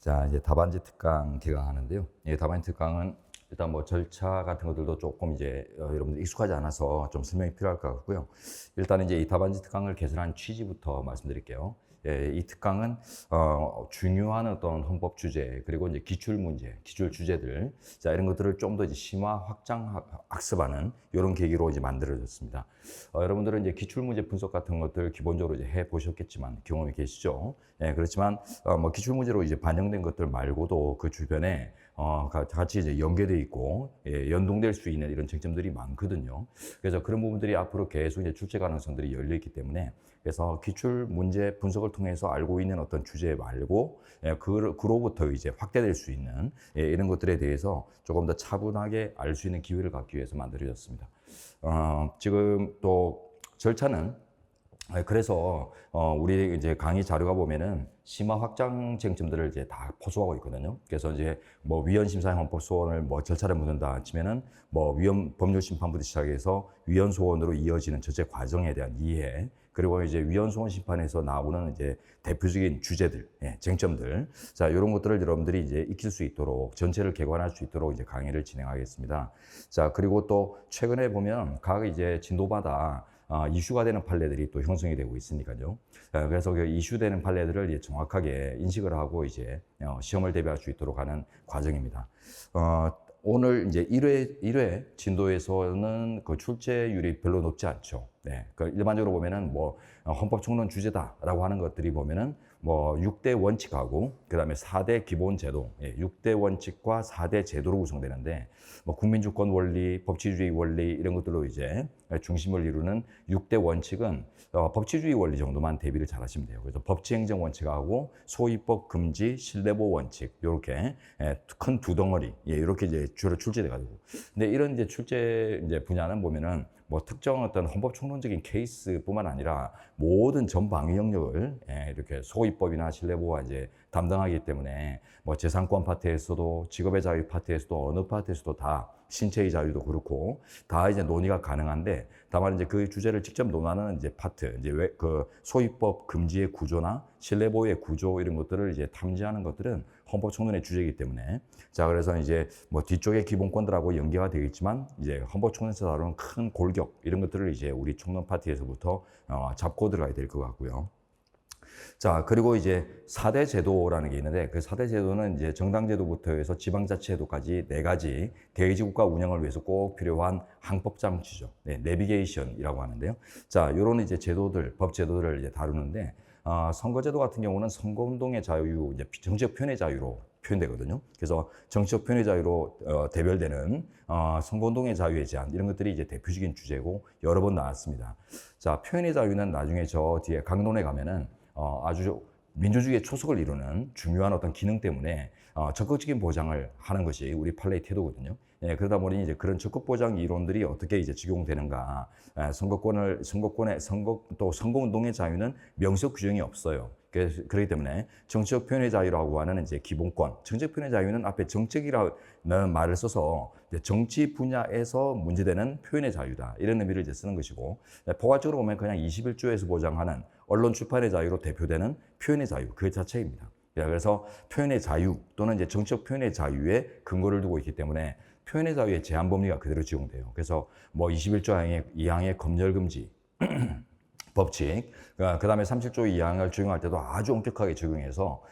자, 이제 답안지 특강 개강하는데요. 예, 답안지 특강은 일단 뭐 절차 같은 것들도 조금 이제 여러분들 익숙하지 않아서 좀 설명이 필요할 것 같고요. 일단 이제 이 답안지 특강을 개설한 취지부터 말씀드릴게요. 예, 이 특강은 중요한 어떤 헌법 주제 그리고 이제 기출 문제, 기출 주제들 자 이런 것들을 좀 더 이제 심화 확장 학습하는 이런 계기로 이제 만들어졌습니다. 여러분들은 이제 기출 문제 분석 같은 것들 기본적으로 이제 해 보셨겠지만 경험이 계시죠. 예, 그렇지만 뭐 기출 문제로 이제 반영된 것들 말고도 그 주변에 같이 이제 연계돼 있고 예, 연동될 수 있는 이런 쟁점들이 많거든요. 그래서 그런 부분들이 앞으로 계속 이제 출제 가능성들이 열려 있기 때문에 그래서 기출 문제 분석을 통해서 알고 있는 어떤 주제 말고 예, 그로부터 이제 확대될 수 있는 예, 이런 것들에 대해서 조금 더 차분하게 알 수 있는 기회를 갖기 위해서 만들어졌습니다. 지금 또 절차는 그래서 우리 이제 강의 자료가 보면은 심화 확장 쟁점들을 이제 다 포함하고 있거든요. 그래서 이제 뭐 위헌 심사형 헌법 소원을 뭐 절차를 묻는다 치면은 뭐 위헌 법률 심판부터 시작해서 위헌 소원으로 이어지는 전체 과정에 대한 이해 그리고 이제 위헌 소원 심판에서 나오는 이제 대표적인 주제들, 예, 쟁점들, 자 이런 것들을 여러분들이 이제 익힐 수 있도록 전체를 개관할 수 있도록 이제 강의를 진행하겠습니다. 자 그리고 또 최근에 보면 각 이제 진도마다 이슈가 되는 판례들이 또 형성이 되고 있으니까요. 그래서 그 이슈되는 판례들을 이제 정확하게 인식을 하고 이제 시험을 대비할 수 있도록 하는 과정입니다. 오늘 이제 1회 진도에서는 그 출제율이 별로 높지 않죠. 네. 그 일반적으로 보면은 뭐 헌법 총론 주제다라고 하는 것들이 보면은 뭐 6대 원칙하고 그다음에 4대 기본 제도, 예, 6대 원칙과 4대 제도로 구성되는데 뭐 국민주권 원리, 법치주의 원리 이런 것들로 이제 중심을 이루는 6대 원칙은 법치주의 원리 정도만 대비를 잘 하시면 돼요. 그래서 법치행정 원칙하고 소위법 금지, 신뢰보호 원칙 이렇게 큰 두 덩어리 예, 이렇게 이제 주로 출제돼 가지고. 근데 이런 이제 출제 이제 분야는 보면은 뭐 특정 어떤 헌법 총론적인 케이스뿐만 아니라 모든 전 방위 영역을 예, 이렇게 소위법이나 신뢰보호가 이제 담당하기 때문에 뭐 재산권 파트에서도 직업의 자유 파트에서도 어느 파트에서도 다 신체의 자유도 그렇고 다 이제 논의가 가능한데 다만 이제 그 주제를 직접 논하는 이제 파트 이제 왜 그 소위법 금지의 구조나 신뢰보호의 구조 이런 것들을 이제 탐지하는 것들은 헌법 총론의 주제이기 때문에 자 그래서 이제 뭐 뒤쪽에 기본권들하고 연계가 되겠지만 이제 헌법 총론에서 다루는 큰 골격 이런 것들을 이제 우리 총론 파트에서부터 잡고 들어가야 될 것 같고요. 자, 그리고 이제 4대 제도라는 게 있는데 그 4대 제도는 이제 정당제도부터 해서 지방자치제도까지 4가지 대의지국가 운영을 위해서 꼭 필요한 항법 장치죠. 네, 내비게이션이라고 하는데요. 자, 요런 이제 제도들, 법 제도들을 이제 다루는데 선거제도 같은 경우는 선거운동의 자유, 이제 정치적 표현의 자유로 표현되거든요. 그래서 정치적 표현의 자유로 대별되는 선거운동의 자유의 제한 이런 것들이 이제 대표적인 주제고 여러 번 나왔습니다. 자, 표현의 자유는 나중에 저 뒤에 강론에 가면은 아주 민주주의의 초석을 이루는 중요한 어떤 기능 때문에 적극적인 보장을 하는 것이 우리 판례의 태도거든요. 예, 그러다 보니 이제 그런 적극 보장 이론들이 어떻게 이제 적용되는가? 또 선거운동의 자유는 명시적 규정이 없어요. 그렇기 때문에 정치적 표현의 자유라고 하는 이제 기본권, 정치적 표현의 자유는 앞에 정책이라는 말을 써서 정치 분야에서 문제되는 표현의 자유다 이런 의미를 이제 쓰는 것이고 포괄적으로 보면 그냥 21조에서 보장하는 언론 출판의 자유로 대표되는 표현의 자유 그 자체입니다. 그래서 표현의 자유 또는 이제 정치적 표현의 자유에 근거를 두고 있기 때문에 표현의 자유의 제한 범위가 그대로 적용돼요. 그래서 뭐 21조 2항의 검열 금지 법칙, 그 다음에 37조 2항을 적용할 때도 아주 엄격하게 적용해서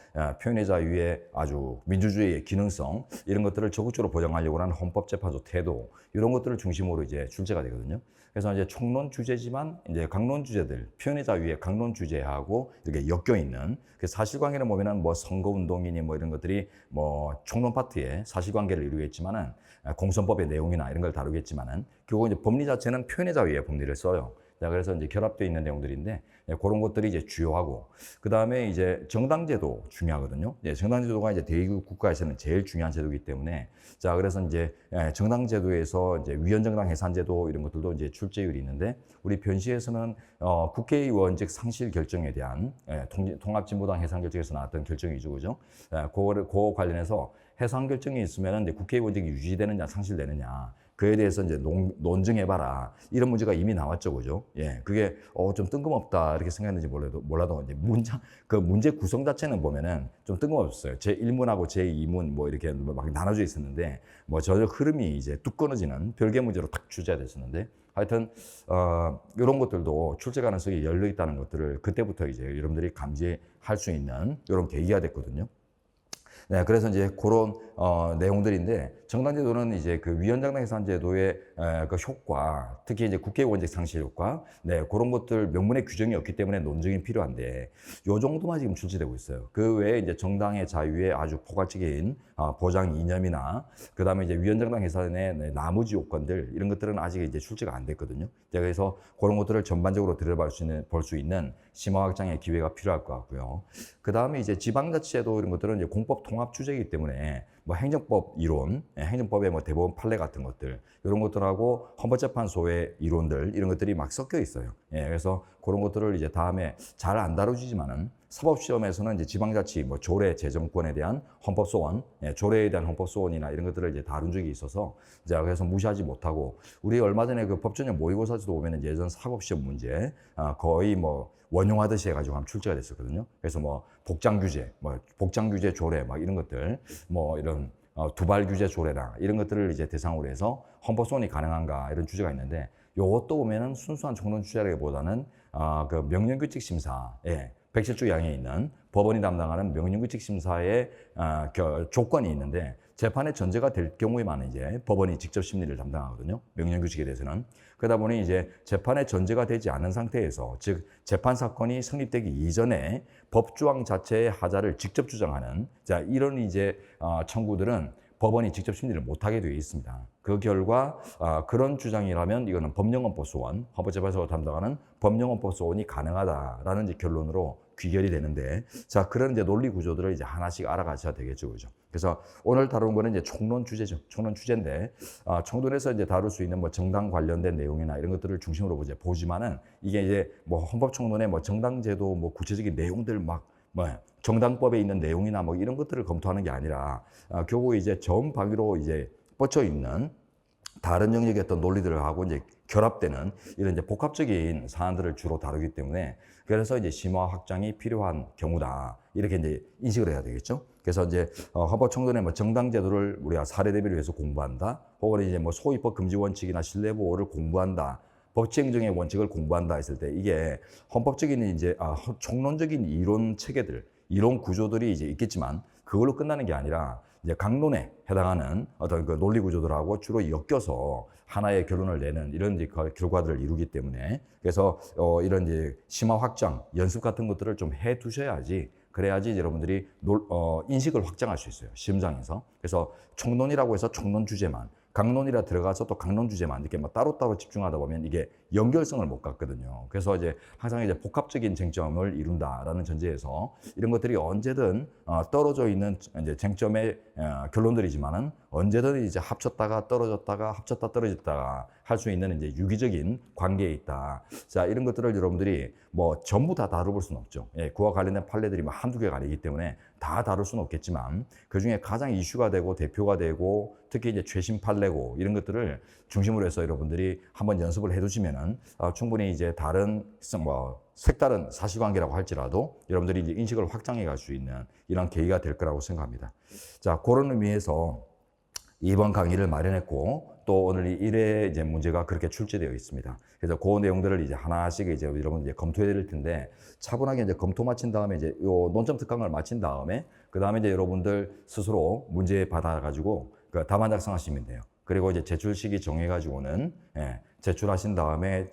표현의 자유의 아주 민주주의의 기능성 이런 것들을 적극적으로 보장하려고 하는 헌법재판소 태도 이런 것들을 중심으로 이제 출제가 되거든요. 그래서 이제 총론 주제지만 이제 강론 주제들, 표현의 자유의 강론 주제하고 이렇게 엮여 있는 그 사실관계를 보면은 뭐 선거운동이니 뭐 이런 것들이 뭐 총론 파트에 사실관계를 이루겠지만은 공선법의 내용이나 이런 걸 다루겠지만은 결국 이제 법리 자체는 표현의 자유의 법리를 써요. 자, 그래서 이제 결합되어 있는 내용들인데, 그런 것들이 이제 주요하고, 그 다음에 이제 정당제도 중요하거든요. 정당제도가 이제 대의국 국가에서는 제일 중요한 제도이기 때문에, 자, 그래서 이제 정당제도에서 이제 위헌정당 해산제도 이런 것들도 이제 출제율이 있는데, 우리 변시에서는 국회의원직 상실 결정에 대한 통합진보당 해산 결정에서 나왔던 결정 위주죠. 그거 관련해서 해상 결정이 있으면 이제 국회의원직이 유지되느냐 상실되느냐 그에 대해서 이제 논증해봐라 이런 문제가 이미 나왔죠, 그죠? 예, 그게 좀 뜬금없다 이렇게 생각했는지 몰라도 이제 그 문제 구성 자체는 보면은 좀 뜬금없었어요. 제 1문하고 제 2문 뭐 이렇게 막 나눠져 있었는데 뭐 저녁 흐름이 이제 뚝 끊어지는 별개 문제로 딱 주제됐었는데 하여튼 이런 것들도 출제 가능성이 열려 있다는 것들을 그때부터 이제 여러분들이 감지할 수 있는 이런 계기가 됐거든요. 네, 그래서 이제 그런 내용들인데 정당제도는 이제 그 위원장당 해산제도의 그 효과, 특히 이제 국회의원직 상실 효과, 네, 그런 것들 명문의 규정이 없기 때문에 논증이 필요한데 요 정도만 지금 출시되고 있어요. 그 외에 이제 정당의 자유에 아주 포괄적인 보장 이념이나 그 다음에 이제 위원장당 해산의 나머지 요건들 이런 것들은 아직 이제 출제가 안 됐거든요. 그래서 그런 것들을 전반적으로 볼 수 있는 심화 확장의 기회가 필요할 것 같고요. 그 다음에 이제 지방자치제도 이런 것들은 이제 공법 통합 주제이기 때문에 뭐 행정법 이론, 행정법의 뭐 대법원 판례 같은 것들 이런 것들하고 헌법재판소의 이론들 이런 것들이 막 섞여 있어요. 예, 그래서 그런 것들을 이제 다음에 잘 안 다뤄지지만은 사법시험에서는 이제 지방자치, 뭐 조례 재정권에 대한 헌법소원, 조례에 대한 헌법소원이나 이런 것들을 이제 다룬 적이 있어서 이제 그래서 무시하지 못하고 우리 얼마 전에 그 법전형 모의고사지도 보면은 예전 사법시험 문제 거의 뭐 원용하듯이 해가지고 한번 출제가 됐었거든요. 그래서 뭐 복장규제, 뭐 복장규제 조례 막 이런 것들, 뭐 이런 두발규제 조례나 이런 것들을 이제 대상으로 해서 헌법소원이 가능한가 이런 주제가 있는데 요것도 보면은 순수한 총론 주제라기보다는 그 명령규칙 심사에 107조 양에 있는 법원이 담당하는 명령규칙 심사의 조건이 있는데 재판의 전제가 될 경우에만 이제 법원이 직접 심리를 담당하거든요. 명령규칙에 대해서는. 그러다 보니 이제 재판의 전제가 되지 않은 상태에서 즉 재판 사건이 성립되기 이전에 법조항 자체의 하자를 직접 주장하는 자 이런 이제 청구들은 법원이 직접 심리를 못하게 되어 있습니다. 그 결과 그런 주장이라면 이거는 법령헌법소원, 헌법재판소가 담당하는 법령헌법소원이 가능하다라는 이제 결론으로 귀결이 되는데, 자 그런 이제 논리 구조들을 이제 하나씩 알아가셔야 되겠죠, 그죠? 그래서 오늘 다룬 거는 이제 총론 주제죠, 총론 주제인데 총론에서 이제 다룰 수 있는 뭐 정당 관련된 내용이나 이런 것들을 중심으로 이제 보지만은 이게 이제 뭐 헌법총론의 뭐 정당제도 뭐 구체적인 내용들 막 뭐 정당법에 있는 내용이나 뭐 이런 것들을 검토하는 게 아니라 결국 이제 전 방위로 이제 뻗쳐 있는 다른 영역의 어떤 논리들을 하고 이제 결합되는 이런 이제 복합적인 사안들을 주로 다루기 때문에 그래서 이제 심화 확장이 필요한 경우다 이렇게 이제 인식을 해야 되겠죠. 그래서 이제 헌법총론의 뭐 정당제도를 우리가 사례 대비를 위해서 공부한다, 혹은 이제 뭐 소위법 금지 원칙이나 신뢰보호를 공부한다. 법치행정의 원칙을 공부한다 했을 때 이게 헌법적인 이제 총론적인 이론 체계들, 이론 구조들이 이제 있겠지만 그걸로 끝나는 게 아니라 이제 강론에 해당하는 어떤 그 논리 구조들하고 주로 엮여서 하나의 결론을 내는 이런 이제 결과들을 이루기 때문에 그래서 이런 이제 심화 확장 연습 같은 것들을 좀 해 두셔야지 그래야지 여러분들이 인식을 확장할 수 있어요, 시험장에서. 그래서 총론이라고 해서 총론 주제만, 강론이라 들어가서 또 강론 주제만 이렇게 뭐 따로따로 집중하다 보면 이게 연결성을 못 갖거든요. 그래서 이제 항상 이제 복합적인 쟁점을 이룬다라는 전제에서 이런 것들이 언제든 떨어져 있는 이제 쟁점의 결론들이지만은 언제든 이제 합쳤다가 떨어졌다가 합쳤다 떨어졌다가 할 수 있는 이제 유기적인 관계에 있다. 자, 이런 것들을 여러분들이 뭐 전부 다 다뤄볼 수는 없죠. 예, 그와 관련된 판례들이 뭐 한두 개가 아니기 때문에 다 다룰 수는 없겠지만 그 중에 가장 이슈가 되고 대표가 되고 특히 이제 최신 판례고 이런 것들을 중심으로 해서 여러분들이 한번 연습을 해두시면은 충분히 이제 다른 뭐 색다른 사실관계라고 할지라도 여러분들이 이제 인식을 확장해 갈 수 있는 이런 계기가 될 거라고 생각합니다. 자, 그런 의미에서 이번 강의를 마련했고 또 오늘 이 1회 이제 문제가 그렇게 출제되어 있습니다. 그래서 그 내용들을 이제 하나씩 이제 여러분 이제 검토해야 될 텐데 차분하게 이제 검토 마친 다음에 이제 요 논점 특강을 마친 다음에 그 다음에 이제 여러분들 스스로 문제 받아가지고 그 답안 작성하시면 돼요. 그리고 이제 제출 시기 정해가지고는 제출하신 다음에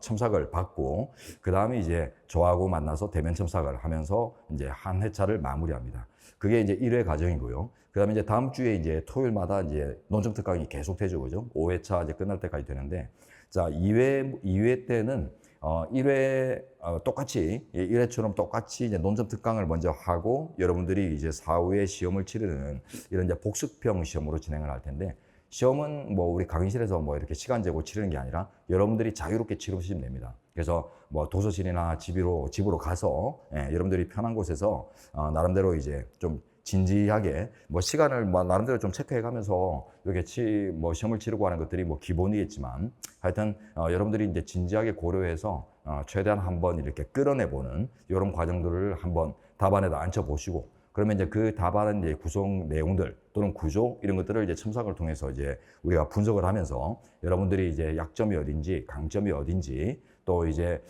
첨삭을 받고 그 다음에 이제 저하고 만나서 대면 첨삭을 하면서 이제 한 회차를 마무리합니다. 그게 이제 1회 과정이고요. 그 다음에 이제 다음 주에 이제 토요일마다 이제 논점 특강이 계속 되죠, 그죠? 5회차 이제 끝날 때까지 되는데, 자, 2회 때는 1회 똑같이 1회처럼 똑같이 이제 논점 특강을 먼저 하고 여러분들이 이제 4후에 시험을 치르는 이런 이제 복습형 시험으로 진행을 할 텐데, 시험은 뭐 우리 강의실에서 뭐 이렇게 시간 재고 치르는 게 아니라 여러분들이 자유롭게 치르시면 됩니다. 그래서 뭐 도서실이나 집으로 가서 여러분들이 편한 곳에서 나름대로 이제 좀 진지하게 뭐 시간을 뭐 나름대로 좀 체크해 가면서 이렇게 뭐 시험을 치르고 하는 것들이 뭐 기본이겠지만 하여튼 여러분들이 이제 진지하게 고려해서 최대한 한번 이렇게 끌어내보는 이런 과정들을 한번 답안에다 앉혀보시고 그러면 이제 그 답안의 이제 구성 내용들 또는 구조 이런 것들을 이제 첨삭을 통해서 이제 우리가 분석을 하면서 여러분들이 이제 약점이 어딘지 강점이 어딘지 또 이제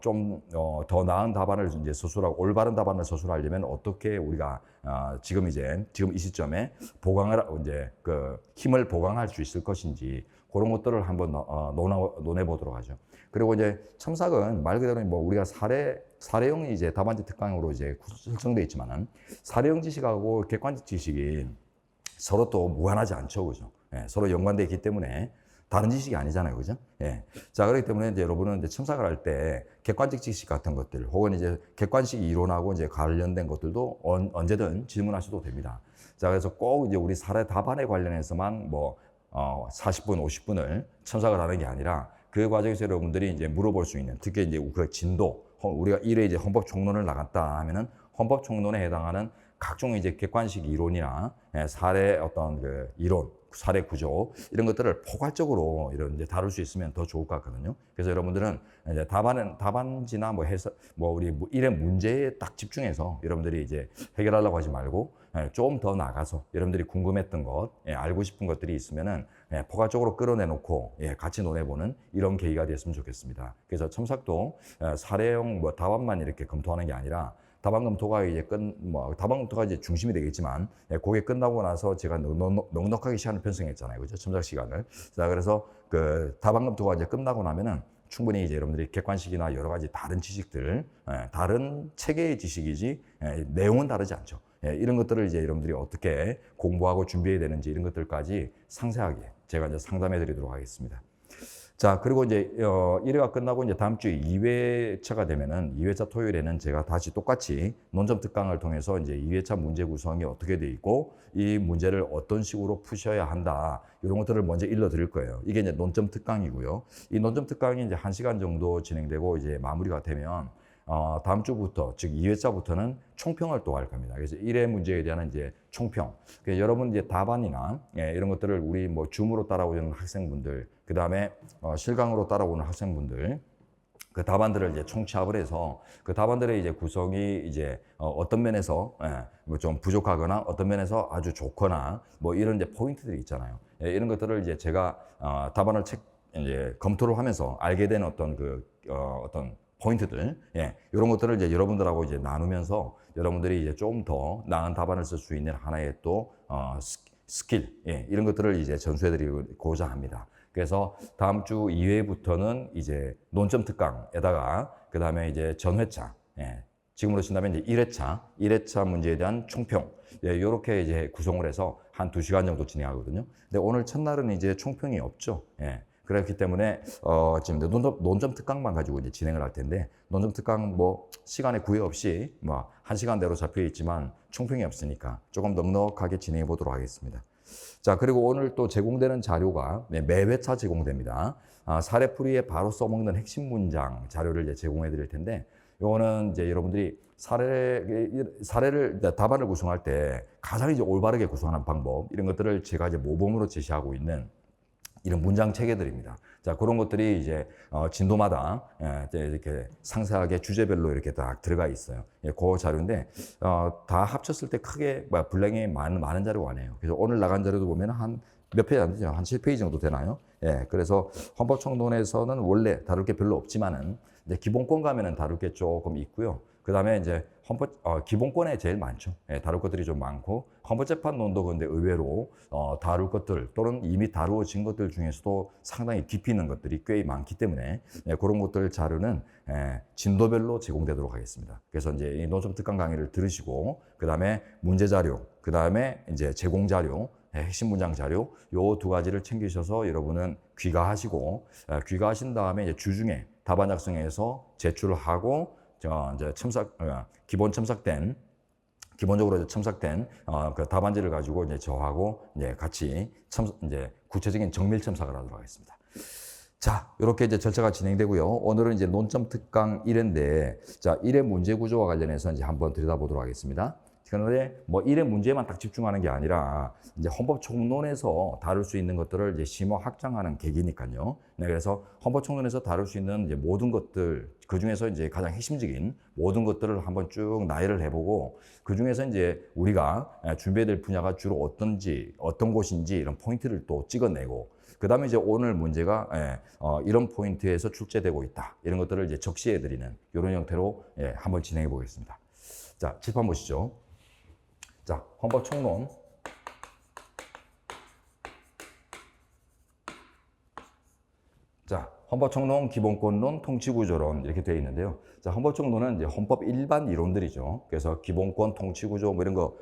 좀 더 나은 답안을 이제 서술하고 올바른 답안을 서술하려면 어떻게 우리가 지금 이 시점에 보강을 이제 그 힘을 보강할 수 있을 것인지 그런 것들을 한번 논해 보도록 하죠. 그리고 이제 첨삭은 말 그대로 뭐 우리가 사례형 이제 답안지 특강으로 이제 설정되어 있지만은 사례형 지식하고 객관적 지식이 서로 또 무관하지 않죠, 그죠? 예, 서로 연관되어 있기 때문에 다른 지식이 아니잖아요, 그죠? 예. 자, 그렇기 때문에 이제 여러분은 이제 첨삭을 할 때 객관적 지식 같은 것들 혹은 이제 객관식 이론하고 이제 관련된 것들도 언제든 질문하셔도 됩니다. 자, 그래서 꼭 이제 우리 사례 답안에 관련해서만 뭐 40분, 50분을 첨삭을 하는 게 아니라 그 과정에서 여러분들이 이제 물어볼 수 있는 특히 이제 그 진도 우리가 1회 이제 헌법 총론을 나갔다 하면은 헌법 총론에 해당하는 각종 이제 객관식 이론이나 사례 어떤 그 이론, 사례 구조 이런 것들을 포괄적으로 이런 이제 다룰 수 있으면 더 좋을 것 같거든요. 그래서 여러분들은 이제 답안지나 뭐 해서 뭐 우리 일의 문제에 딱 집중해서 여러분들이 이제 해결하려고 하지 말고 좀 더 나가서 여러분들이 궁금했던 것, 알고 싶은 것들이 있으면은 포괄적으로 끌어내놓고 같이 논해보는 이런 계기가 됐으면 좋겠습니다. 그래서 첨삭도 사례형 뭐 답안만 이렇게 검토하는 게 아니라 답안 검토가 이제 답안 검토가 이제 중심이 되겠지만, 그게 끝나고 나서 제가 넉넉하게 시간을 편성했잖아요. 그죠? 첨삭 시간을. 자, 그래서 그 답안 검토가 이제 끝나고 나면은 충분히 이제 여러분들이 객관식이나 여러 가지 다른 지식들, 다른 체계의 지식이지, 내용은 다르지 않죠. 이런 것들을 이제 여러분들이 어떻게 공부하고 준비해야 되는지 이런 것들까지 상세하게 제가 이제 상담해 드리도록 하겠습니다. 자, 그리고 이제 1회가 끝나고 이제 다음 주에 2회차가 되면은 2회차 토요일에는 제가 다시 똑같이 논점 특강을 통해서 이제 2회차 문제 구성이 어떻게 돼 있고 이 문제를 어떤 식으로 푸셔야 한다. 이런 것들을 먼저 일러 드릴 거예요. 이게 이제 논점 특강이고요. 이 논점 특강이 이제 1시간 정도 진행되고 이제 마무리가 되면 다음 주부터, 즉 2회차부터는 총평을 또 할 겁니다. 그래서 1회 문제에 대한 이제 총평. 그러니까 여러분 이제 답안이나 이런 것들을 우리 뭐 줌으로 따라오는 학생분들, 그 다음에 실강으로 따라오는 학생분들, 그 답안들을 이제 총치합을 해서 그 답안들의 이제 구성이 이제 어떤 면에서 뭐 좀 부족하거나 어떤 면에서 아주 좋거나 뭐 이런 이제 포인트들이 있잖아요. 이런 것들을 이제 제가 답안을 이제 검토를 하면서 알게 된 어떤 어떤 포인트들, 이런 것들을 이제 여러분들하고 이제 나누면서 여러분들이 이제 좀 더 나은 답안을 쓸 수 있는 하나의 또 스킬, 이런 것들을 이제 전수해드리고자 합니다. 그래서 다음 주 2회부터는 이제 논점 특강에다가 그 다음에 이제 전회차, 지금으로 친다면 이제 1회차 문제에 대한 총평, 이렇게 이제 구성을 해서 한 2시간 정도 진행하거든요. 근데 오늘 첫날은 이제 총평이 없죠. 그렇기 때문에 지금 논점 특강만 가지고 이제 진행을 할 텐데 논점 특강 뭐 시간에 구애 없이 뭐 1시간대로 잡혀 있지만 총평이 없으니까 조금 넉넉하게 진행해 보도록 하겠습니다. 자, 그리고 오늘 또 제공되는 자료가 매 회차 제공됩니다. 사례풀이에 바로 써먹는 핵심 문장 자료를 이제 제공해 드릴 텐데 요거는 이제 여러분들이 사례를 답안을 구성할 때 가장 이제 올바르게 구성하는 방법 이런 것들을 제가 이제 모범으로 제시하고 있는 이런 문장 체계들입니다. 자, 그런 것들이 이제 진도마다 이렇게 상세하게 주제별로 이렇게 딱 들어가 있어요. 그 자료인데 다 합쳤을 때 크게 분량이 많은 자료가 아니에요. 그래서 오늘 나간 자료도 보면 한 몇 페이지 안 되죠? 한 7페이지 정도 되나요? 그래서 헌법총론에서는 원래 다룰 게 별로 없지만은 이제 기본권 가면은 다룰 게 조금 있고요. 그 다음에 이제 기본권에 제일 많죠. 다룰 것들이 좀 많고, 헌법재판론도 근데 의외로 다룰 것들 또는 이미 다루어진 것들 중에서도 상당히 깊이 있는 것들이 꽤 많기 때문에 그런 것들 자료는 진도별로 제공되도록 하겠습니다. 그래서 이제 이 논점 특강 강의를 들으시고, 그 다음에 문제 자료, 그 다음에 이제 제공 자료, 핵심 문장 자료, 요 2가지를 챙기셔서 여러분은 귀가하시고, 귀가하신 다음에 이제 주중에 답안 작성해서 제출을 하고, 이제 기본적으로 첨삭된 그 답안지를 가지고 이제 저하고 이제 같이 이제 구체적인 정밀 첨삭을 하도록 하겠습니다. 자, 이렇게 이제 절차가 진행되고요. 오늘은 이제 논점 특강 1회인데, 자, 1회 문제 구조와 관련해서 이제 한번 들여다보도록 하겠습니다. 그런데 뭐 일의 문제만 딱 집중하는 게 아니라 이제 헌법총론에서 다룰 수 있는 것들을 이제 심화 확장하는 계기니까요. 네, 그래서 헌법총론에서 다룰 수 있는 이제 모든 것들, 그 중에서 이제 가장 핵심적인 모든 것들을 한번 쭉 나열을 해보고, 그 중에서 이제 우리가 준비해야 될 분야가 주로 어떤 곳인지 이런 포인트를 또 찍어내고, 그 다음에 이제 오늘 문제가 이런 포인트에서 출제되고 있다, 이런 것들을 이제 적시해드리는 이런 형태로 한번 진행해 보겠습니다. 자, 칠판 보시죠. 자, 헌법총론. 자, 헌법총론, 기본권론, 통치구조론 이렇게 되어 있는데요. 자, 헌법총론은 이제 헌법 일반 이론들이죠. 그래서 기본권, 통치구조 뭐 이런 거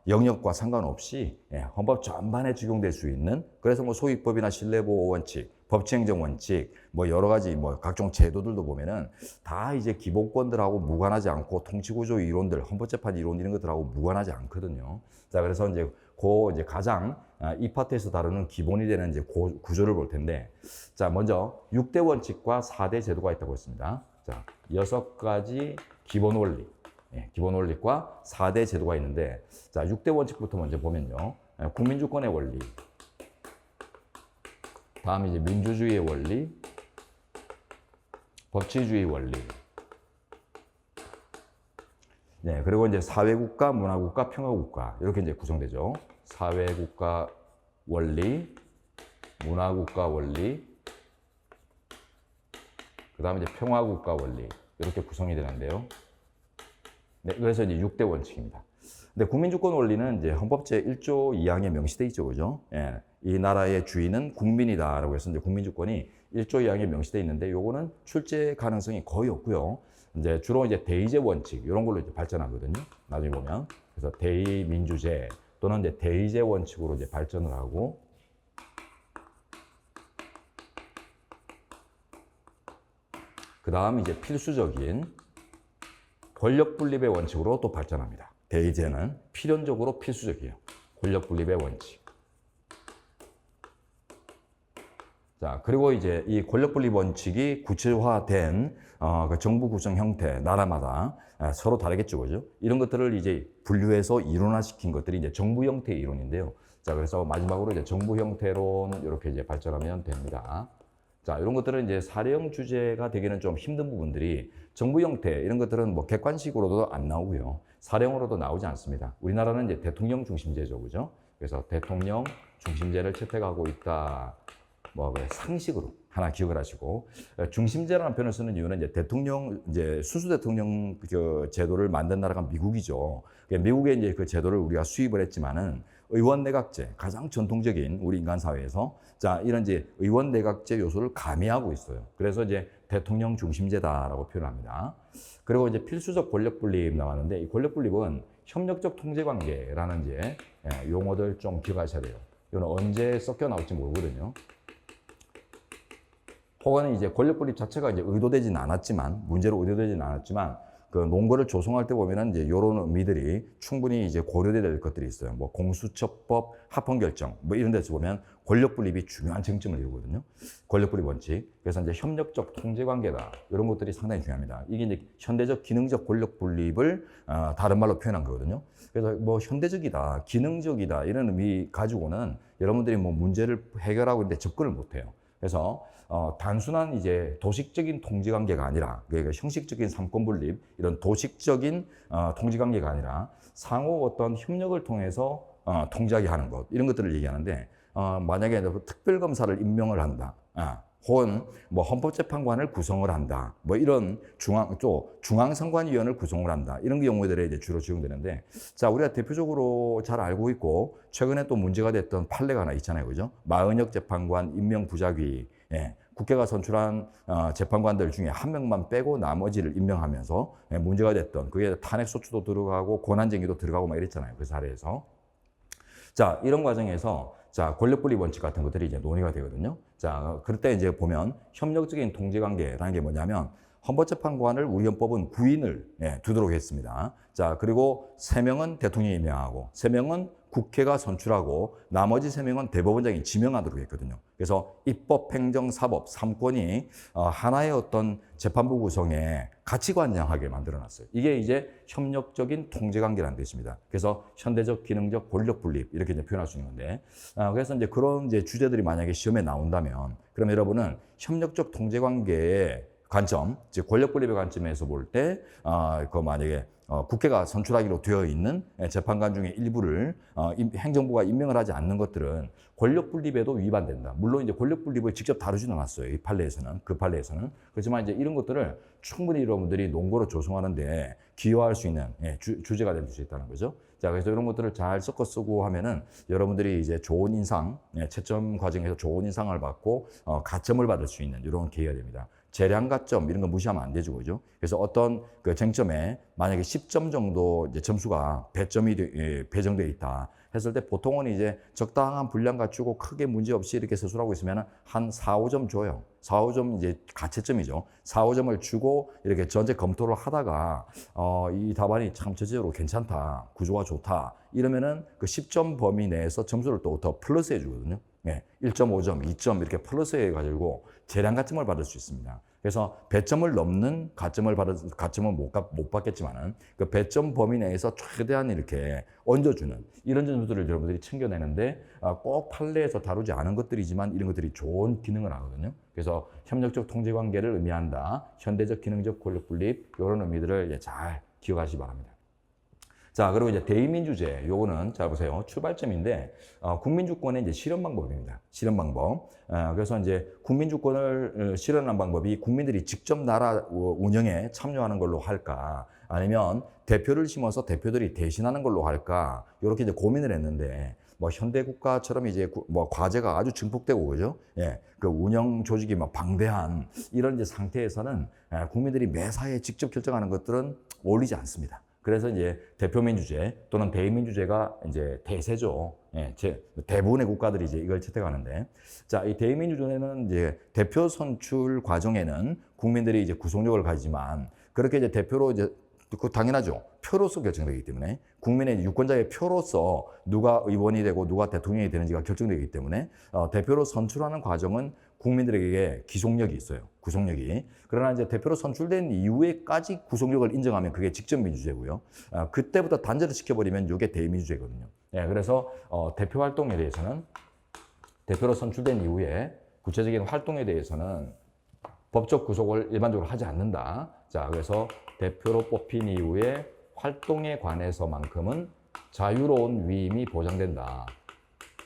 영역과 상관없이 헌법 전반에 적용될 수 있는, 그래서 뭐 소위법이나 신뢰보호 원칙, 법치행정 원칙, 뭐 여러 가지 뭐 각종 제도들도 보면은 다 이제 기본권들하고 무관하지 않고 통치구조 이론들, 헌법재판 이론 이런 것들하고 무관하지 않거든요. 자, 그래서 이제 이제 가장 이 파트에서 다루는 기본이 되는 이제 구조를 볼 텐데, 자, 먼저 6대 원칙과 4대 제도가 있다고 했습니다. 자, 6가지 기본 원리, 기본 원칙과 4대 제도가 있는데, 자, 6대 원칙부터 먼저 보면요. 국민주권의 원리, 다음 이제 민주주의의 원리, 법치주의 원리, 네, 그리고 이제 사회국가, 문화국가, 평화국가 이렇게 이제 구성되죠. 사회국가 원리, 문화국가 원리, 그 다음에 이제 평화국가 원리 이렇게 구성이 되는데요. 네, 그래서 이제 6대 원칙입니다. 근데 국민주권 원리는 이제 헌법 제1조 2항에 명시돼 있죠, 그죠? 예, 이 나라의 주인은 국민이다라고 해서 이제 국민주권이 1조 2항에 명시돼 있는데, 요거는 출제 가능성이 거의 없고요. 이제 주로 이제 대의제 원칙 이런 걸로 이제 발전하거든요. 나중에 보면. 그래서 대의민주제 또는 이제 대의제 원칙으로 이제 발전을 하고, 그 다음 이제 필수적인 권력 분립의 원칙으로 또 발전합니다. 대의제는 필연적으로 필수적이에요. 권력 분립의 원칙. 자, 그리고 이제 이 권력 분립 원칙이 구체화된 그 정부 구성 형태, 나라마다 서로 다르겠죠, 그죠? 이런 것들을 이제 분류해서 이론화시킨 것들이 이제 정부 형태의 이론인데요. 자, 그래서 마지막으로 이제 정부 형태론 이렇게 이제 발전하면 됩니다. 자, 이런 것들은 이제 사례형 주제가 되기는 좀 힘든 부분들이, 정부 형태 이런 것들은 뭐 객관식으로도 안 나오고요, 사례형으로도 나오지 않습니다. 우리나라는 이제 대통령 중심제죠, 그죠? 그래서 대통령 중심제를 채택하고 있다. 뭐 상식으로 하나 기억을 하시고, 중심제라는 표현을 쓰는 이유는 이제 대통령, 이제 수수 대통령 그 제도를 만든 나라가 미국이죠. 미국의 이제 그 제도를 우리가 수입을 했지만은 의원 내각제, 가장 전통적인 우리 인간 사회에서 자, 이런 이제 의원 내각제 요소를 가미하고 있어요. 그래서 이제 대통령 중심제다라고 표현합니다. 그리고 이제 필수적 권력 분립 나왔는데, 이 권력 분립은 협력적 통제 관계라는 이제 용어들 좀 기억하셔야 돼요. 이건 언제 섞여 나올지 모르거든요. 혹은 이제 권력 분립 자체가 이제 의도되진 않았지만, 문제로 의도되진 않았지만, 그 논거를 조성할 때 보면은 이제 이런 의미들이 충분히 이제 고려돼야 될 것들이 있어요. 뭐 공수처법, 합헌결정 뭐 이런 데서 보면 권력 분립이 중요한 쟁점을 이루거든요. 권력 분립 원칙. 그래서 이제 협력적 통제 관계다, 이런 것들이 상당히 중요합니다. 이게 이제 현대적 기능적 권력 분립을 다른 말로 표현한 거거든요. 그래서 뭐 현대적이다, 기능적이다 이런 의미 가지고는 여러분들이 뭐 문제를 해결하고 있는데 접근을 못 해요. 그래서 단순한 이제 도식적인 통제 관계가 아니라, 그러니까 형식적인 삼권 분립, 이런 도식적인 통제 관계가 아니라 상호 어떤 협력을 통해서 통제하게 하는 것, 이런 것들을 얘기하는데, 만약에 특별 검사를 임명을 한다, 혹은 뭐 헌법재판관을 구성을 한다, 뭐 이런 중앙선관위원을 구성을 한다, 이런 경우들에 이제 주로 적용되는데, 자, 우리가 대표적으로 잘 알고 있고 최근에 또 문제가 됐던 판례가 하나 있잖아요, 그죠? 마은혁 재판관 임명 부작위. 국회가 선출한 재판관들 중에 한 명만 빼고 나머지를 임명하면서 문제가 됐던, 그게 탄핵소추도 들어가고 권한쟁의도 들어가고 막 이랬잖아요, 그 사례에서. 자, 이런 과정에서 자, 권력분립 원칙 같은 것들이 이제 논의가 되거든요. 자, 그럴 때 이제 보면 협력적인 통제관계라는 게 뭐냐면, 헌법재판관을 우리 헌법은 구인을 두도록 했습니다. 자, 그리고 3명은 대통령이 임명하고 3명은 국회가 선출하고 나머지 3명은 대법원장이 지명하도록 했거든요. 그래서 입법, 행정, 사법 3권이 하나의 어떤 재판부 구성에 가치관장하게 만들어놨어요. 이게 이제 협력적인 통제관계라는 뜻입니다. 그래서 현대적, 기능적, 권력 분립 이렇게 이제 표현할 수 있는 건데, 그래서 이제 그런 이제 주제들이 만약에 시험에 나온다면, 그럼 여러분은 협력적 통제관계의 관점, 즉 권력 분립의 관점에서 볼 때, 그 만약에 국회가 선출하기로 되어 있는 재판관 중에 일부를 행정부가 임명을 하지 않는 것들은 권력 분립에도 위반된다. 물론 이제 권력 분립을 직접 다루지는 않았어요. 이 판례에서는, 그 판례에서는. 그렇지만 이제 이런 것들을 충분히 여러분들이 논거로 조성하는데 기여할 수 있는 주제가 될 수 있다는 거죠. 자, 그래서 이런 것들을 잘 섞어 쓰고 하면은 여러분들이 이제 좋은 인상, 채점 과정에서 좋은 인상을 받고 가점을 받을 수 있는 이런 기회가 됩니다. 재량 가점 이런 거 무시하면 안 되죠, 그죠? 그래서 어떤 그 쟁점에 만약에 10점 정도 이제 점수가 배점이 배정돼 있다 했을 때 보통은 이제 적당한 분량 갖추고 크게 문제 없이 이렇게 서술하고 있으면 한 4, 5점 줘요. 4, 5점 이제 가채점이죠. 4, 5점을 주고 이렇게 전체 검토를 하다가 이 답안이 참 전체적으로 괜찮다, 구조가 좋다 이러면은 그 10점 범위 내에서 점수를 또 더 플러스 해주거든요. 1.5점, 2점 이렇게 플러스 해가지고 재량 가점을 받을 수 있습니다. 그래서 배점을 넘는 가점은 못 받겠지만은 그 배점 범위 내에서 최대한 이렇게 얹어주는 이런 점수들을 여러분들이 챙겨내는데 꼭 판례에서 다루지 않은 것들이지만 이런 것들이 좋은 기능을 하거든요. 그래서 협력적 통제 관계를 의미한다. 현대적 기능적 권력 분립 이런 의미들을 잘 기억하시기 바랍니다. 자, 그리고 이제 대의민주제, 요거는, 자, 보세요. 출발점인데, 국민주권의 이제 실현 방법입니다. 실현 방법. 그래서 이제 국민주권을 실현하는 방법이 국민들이 직접 나라 운영에 참여하는 걸로 할까, 아니면 대표를 심어서 대표들이 대신하는 걸로 할까, 요렇게 이제 고민을 했는데, 뭐 현대국가처럼 이제 뭐 과제가 아주 증폭되고 그죠? 예, 그 운영 조직이 막 방대한 이런 이제 상태에서는 국민들이 매사에 직접 결정하는 것들은 어울리지 않습니다. 그래서 이제 대표민주제 또는 대의민주제가 이제 대세죠. 예, 대부분의 국가들이 이제 이걸 채택하는데, 자, 이 대의민주제는 이제 대표 선출 과정에는 국민들이 이제 구속력을 가지지만 그렇게 이제 대표로 이제 그 당연하죠. 표로서 결정되기 때문에 국민의 유권자의 표로서 누가 의원이 되고 누가 대통령이 되는지가 결정되기 때문에 대표로 선출하는 과정은 국민들에게 기속력이 있어요. 구속력이. 그러나 이제 대표로 선출된 이후에까지 구속력을 인정하면 그게 직접 민주제고요. 그때부터 단절을 시켜버리면 이게 대의민주제거든요. 예, 그래서 대표 활동에 대해서는 대표로 선출된 이후에 구체적인 활동에 대해서는 법적 구속을 일반적으로 하지 않는다. 자, 그래서 대표로 뽑힌 이후에 활동에 관해서만큼은 자유로운 위임이 보장된다.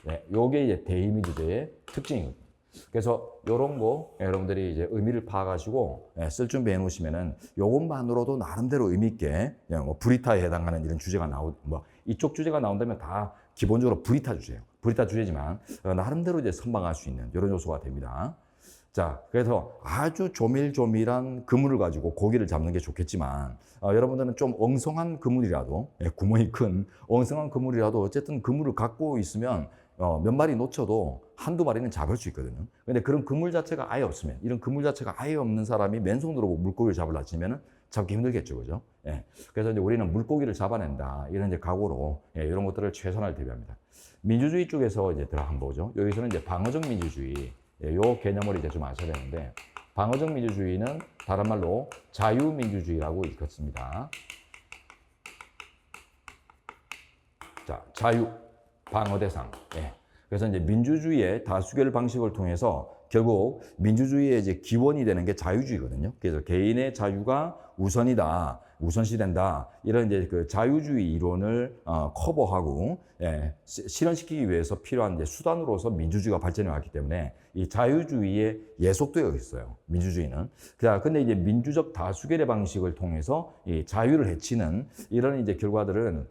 네, 요게 이제 대의민주제의 특징이거든요. 그래서 요런 거 여러분들이 이제 의미를 파악하시고 쓸 준비해 놓으시면은 요것만으로도 나름대로 의미 있게 뭐 브리타에 해당하는 이런 주제가 뭐 이쪽 주제가 나온다면 다 기본적으로 브리타 주제예요. 브리타 주제지만 나름대로 이제 선방할 수 있는 이런 요소가 됩니다. 자, 그래서 아주 조밀조밀한 그물을 가지고 고기를 잡는 게 좋겠지만 여러분들은 좀 엉성한 그물이라도 구멍이 큰 엉성한 그물이라도 어쨌든 그물을 갖고 있으면 몇 마리 놓쳐도 한두 마리는 잡을 수 있거든요. 근데 그런 그물 자체가 아예 없으면, 이런 그물 자체가 아예 없는 사람이 맨손으로 물고기를 잡으려 치면은 잡기 힘들겠죠, 그죠? 예. 그래서 이제 우리는 물고기를 잡아낸다. 이런 이제 각오로 이런 것들을 최선을 대비합니다. 민주주의 쪽에서 이제 한번 보죠. 여기서는 이제 방어적 민주주의, 요 개념을 이제 좀 아셔야 되는데, 방어적 민주주의는 다른 말로 자유민주주의라고 읽었습니다. 자, 자유, 방어 대상. 예. 그래서 이제 민주주의의 다수결 방식을 통해서 결국 민주주의의 이제 기원이 되는 게 자유주의거든요. 그래서 개인의 자유가 우선이다, 우선시된다. 이런 이제 그 자유주의 이론을 커버하고 실현시키기 위해서 필요한 이제 수단으로서 민주주의가 발전해 왔기 때문에 이 자유주의에 예속되어 있어요. 민주주의는. 자, 근데 이제 민주적 다수결의 방식을 통해서 이 자유를 해치는 이런 이제 결과들은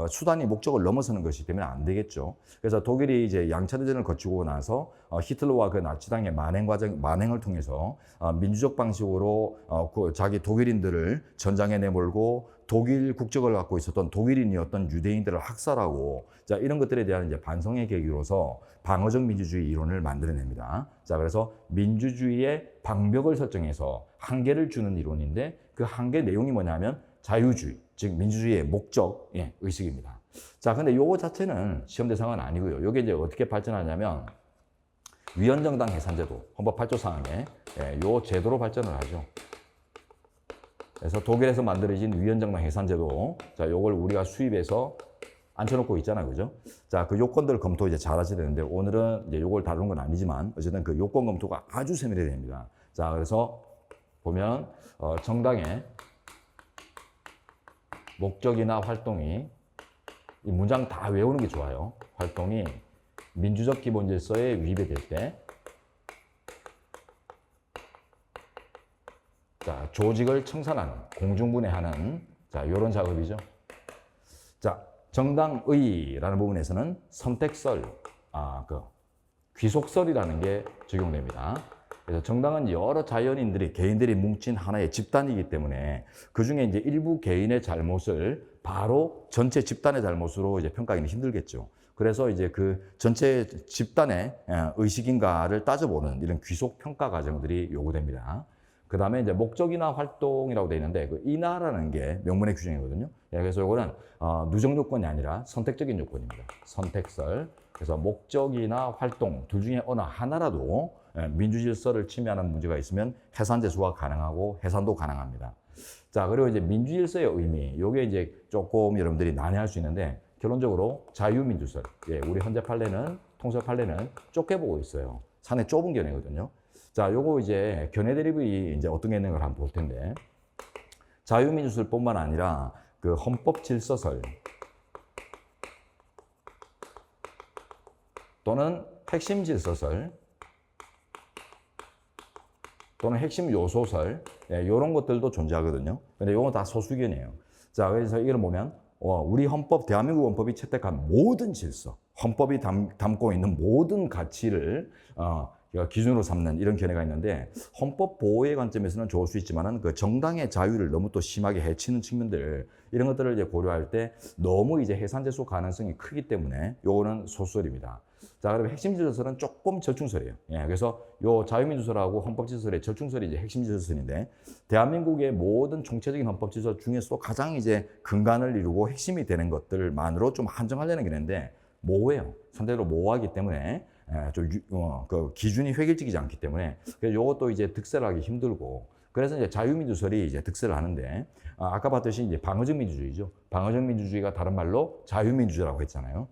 수단이 목적을 넘어서는 것이 되면 안 되겠죠. 그래서 독일이 이제 양차 대전을 거치고 나서 히틀러와 그 나치당의 만행을 통해서 민주적 방식으로 자기 독일인들을 전장에 내몰고 독일 국적을 갖고 있었던 독일인이었던 유대인들을 학살하고 자, 이런 것들에 대한 이제 반성의 계기로서 방어적 민주주의 이론을 만들어냅니다. 자, 그래서 민주주의의 방벽을 설정해서 한계를 주는 이론인데 그 한계 내용이 뭐냐면 자유주의, 즉 민주주의의 목적, 의식입니다. 자, 근데 요거 자체는 시험 대상은 아니고요. 요게 이제 어떻게 발전하냐면 위헌정당 해산제도, 헌법 8조 사항에 요 제도로 발전을 하죠. 그래서 독일에서 만들어진 위헌정당 해산제도, 자, 요걸 우리가 수입해서 앉혀놓고 있잖아요, 그죠? 자, 그 요건들을 검토 이제 잘 하셔야 되는데 오늘은 이제 요걸 다루는 건 아니지만 어쨌든 그 요건 검토가 아주 세밀해야 됩니다. 자, 그래서 보면 정당의 목적이나 활동이 이 문장 다 외우는 게 좋아요. 활동이 민주적 기본 질서에 위배될 때, 자, 조직을 청산하는, 공중분해하는, 자, 요런 작업이죠. 자, 정당의라는 부분에서는 선택설, 귀속설이라는 게 적용됩니다. 그래서 정당은 여러 자연인들이, 개인들이 뭉친 하나의 집단이기 때문에 그 중에 이제 일부 개인의 잘못을 바로 전체 집단의 잘못으로 이제 평가하기는 힘들겠죠. 그래서 이제 그 전체 집단의 의식인가를 따져보는 이런 귀속 평가 과정들이 요구됩니다. 그 다음에 이제 목적이나 활동이라고 되어 있는데 그 인하라는 게 명문의 규정이거든요. 그래서 이거는 누적 요건이 아니라 선택적인 요건입니다. 선택설. 그래서 목적이나 활동 둘 중에 어느 하나라도 민주질서를 침해하는 문제가 있으면 해산 제소가 가능하고 해산도 가능합니다. 자, 그리고 이제 민주질서의 의미, 요게 이제 조금 여러분들이 난해할 수 있는데 결론적으로 자유민주설. 우리 헌재 판례는, 통설 판례는 좁게 보고 있어요. 상당히 좁은 견해거든요. 자, 요거 이제 견해 대립이 이제 어떤 게 있는 걸 한번 볼 텐데 자유민주설뿐만 아니라 그 헌법 질서설 또는 핵심 질서설 또는 핵심 요소설 이런 것들도 존재하거든요. 근데 요건 다 소수견이에요. 자, 그래서 이걸 보면 우리 헌법, 대한민국 헌법이 채택한 모든 질서, 헌법이 담고 있는 모든 가치를 기준으로 삼는 이런 견해가 있는데 헌법 보호의 관점에서는 좋을 수 있지만은 그 정당의 자유를 너무 또 심하게 해치는 측면들 이런 것들을 이제 고려할 때 너무 이제 해산 제소 가능성이 크기 때문에 요거는 소설입니다. 자, 그러면 핵심 질서설은 조금 절충설이에요. 그래서 요 자유민주설하고 헌법 질서설의 절충설이 이제 핵심 질서설인데 대한민국의 모든 총체적인 헌법 질서 중에서도 가장 이제 근간을 이루고 핵심이 되는 것들만으로 좀 한정하려는 게 있는데 모호해요. 상대적으로 모호하기 때문에 그 기준이 획일적이지 않기 때문에 그래서 이것도 이제 득세를 하기 힘들고 그래서 이제 자유민주설이 이제 득세를 하는데 아까 봤듯이 이제 방어적 민주주의죠. 방어적 민주주의가 다른 말로 자유민주주의라고 했잖아요.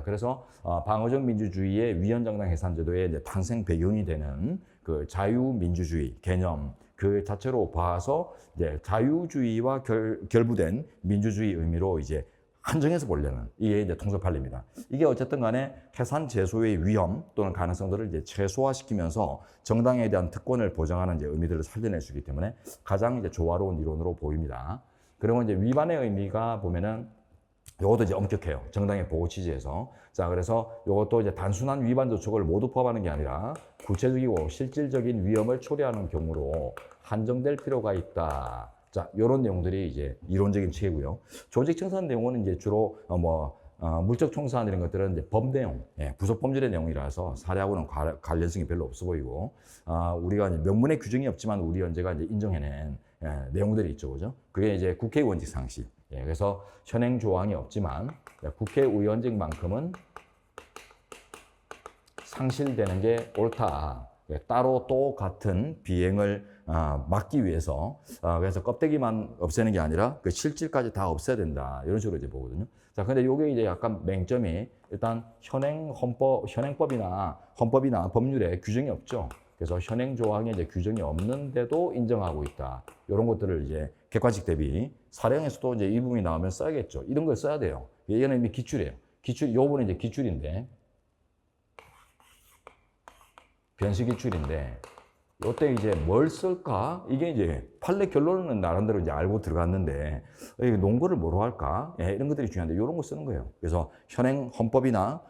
그래서 방어적 민주주의의 위헌정당 해산제도의 이제 탄생 배경이 되는 그 자유민주주의 개념 그 자체로 봐서 이제 자유주의와 결부된 민주주의 의미로 이제 한정해서 보려는 이게 이제 통설 판례입니다. 이게 어쨌든 간에 해산 제소의 위험 또는 가능성들을 이제 최소화시키면서 정당에 대한 특권을 보장하는 이제 의미들을 살려낼 수 있기 때문에 가장 이제 조화로운 이론으로 보입니다. 그리고 이제 위반의 의미가 보면은 이것도 이제 엄격해요. 정당의 보호 취지에서. 자, 그래서 이것도 이제 단순한 위반 조촉을 모두 포함하는 게 아니라 구체적이고 실질적인 위험을 초래하는 경우로 한정될 필요가 있다. 자, 이런 내용들이 이제 이론적인 체계고요. 조직 청산 내용은 이제 주로 물적 청산 이런 것들은 이제 법 내용, 부속 법률의 내용이라서 사례하고는 관련성이 별로 없어 보이고, 우리가 이제 명문의 규정이 없지만 우리 헌재가 이제 인정해낸 내용들이 있죠, 그죠? 그게 이제 국회의원직 상실. 그래서 현행 조항이 없지만 국회의원직만큼은 상실되는 게 옳다. 따로 똑같은 비행을 막기 위해서 그래서 껍데기만 없애는 게 아니라 그 실질까지 다 없애야 된다 이런 식으로 이제 보거든요. 자, 근데 요게 이제 약간 맹점이 일단 현행법이나 헌법이나 법률에 규정이 없죠. 그래서 현행 조항에 이제 규정이 없는데도 인정하고 있다. 이런 것들을 이제 객관식 대비 사령에서도 이제 이 부분이 나오면 써야겠죠. 이런 걸 써야 돼요. 얘는 이미 기출이에요. 기출, 요 부분은 이제 기출인데. 변시 기출인데 이때 이제 뭘 쓸까? 이게 이제 판례 결론은 나름대로 이제 알고 들어갔는데 논거를 뭐로 할까? 이런 것들이 중요한데 이런 거 쓰는 거예요. 그래서 현행 헌법이나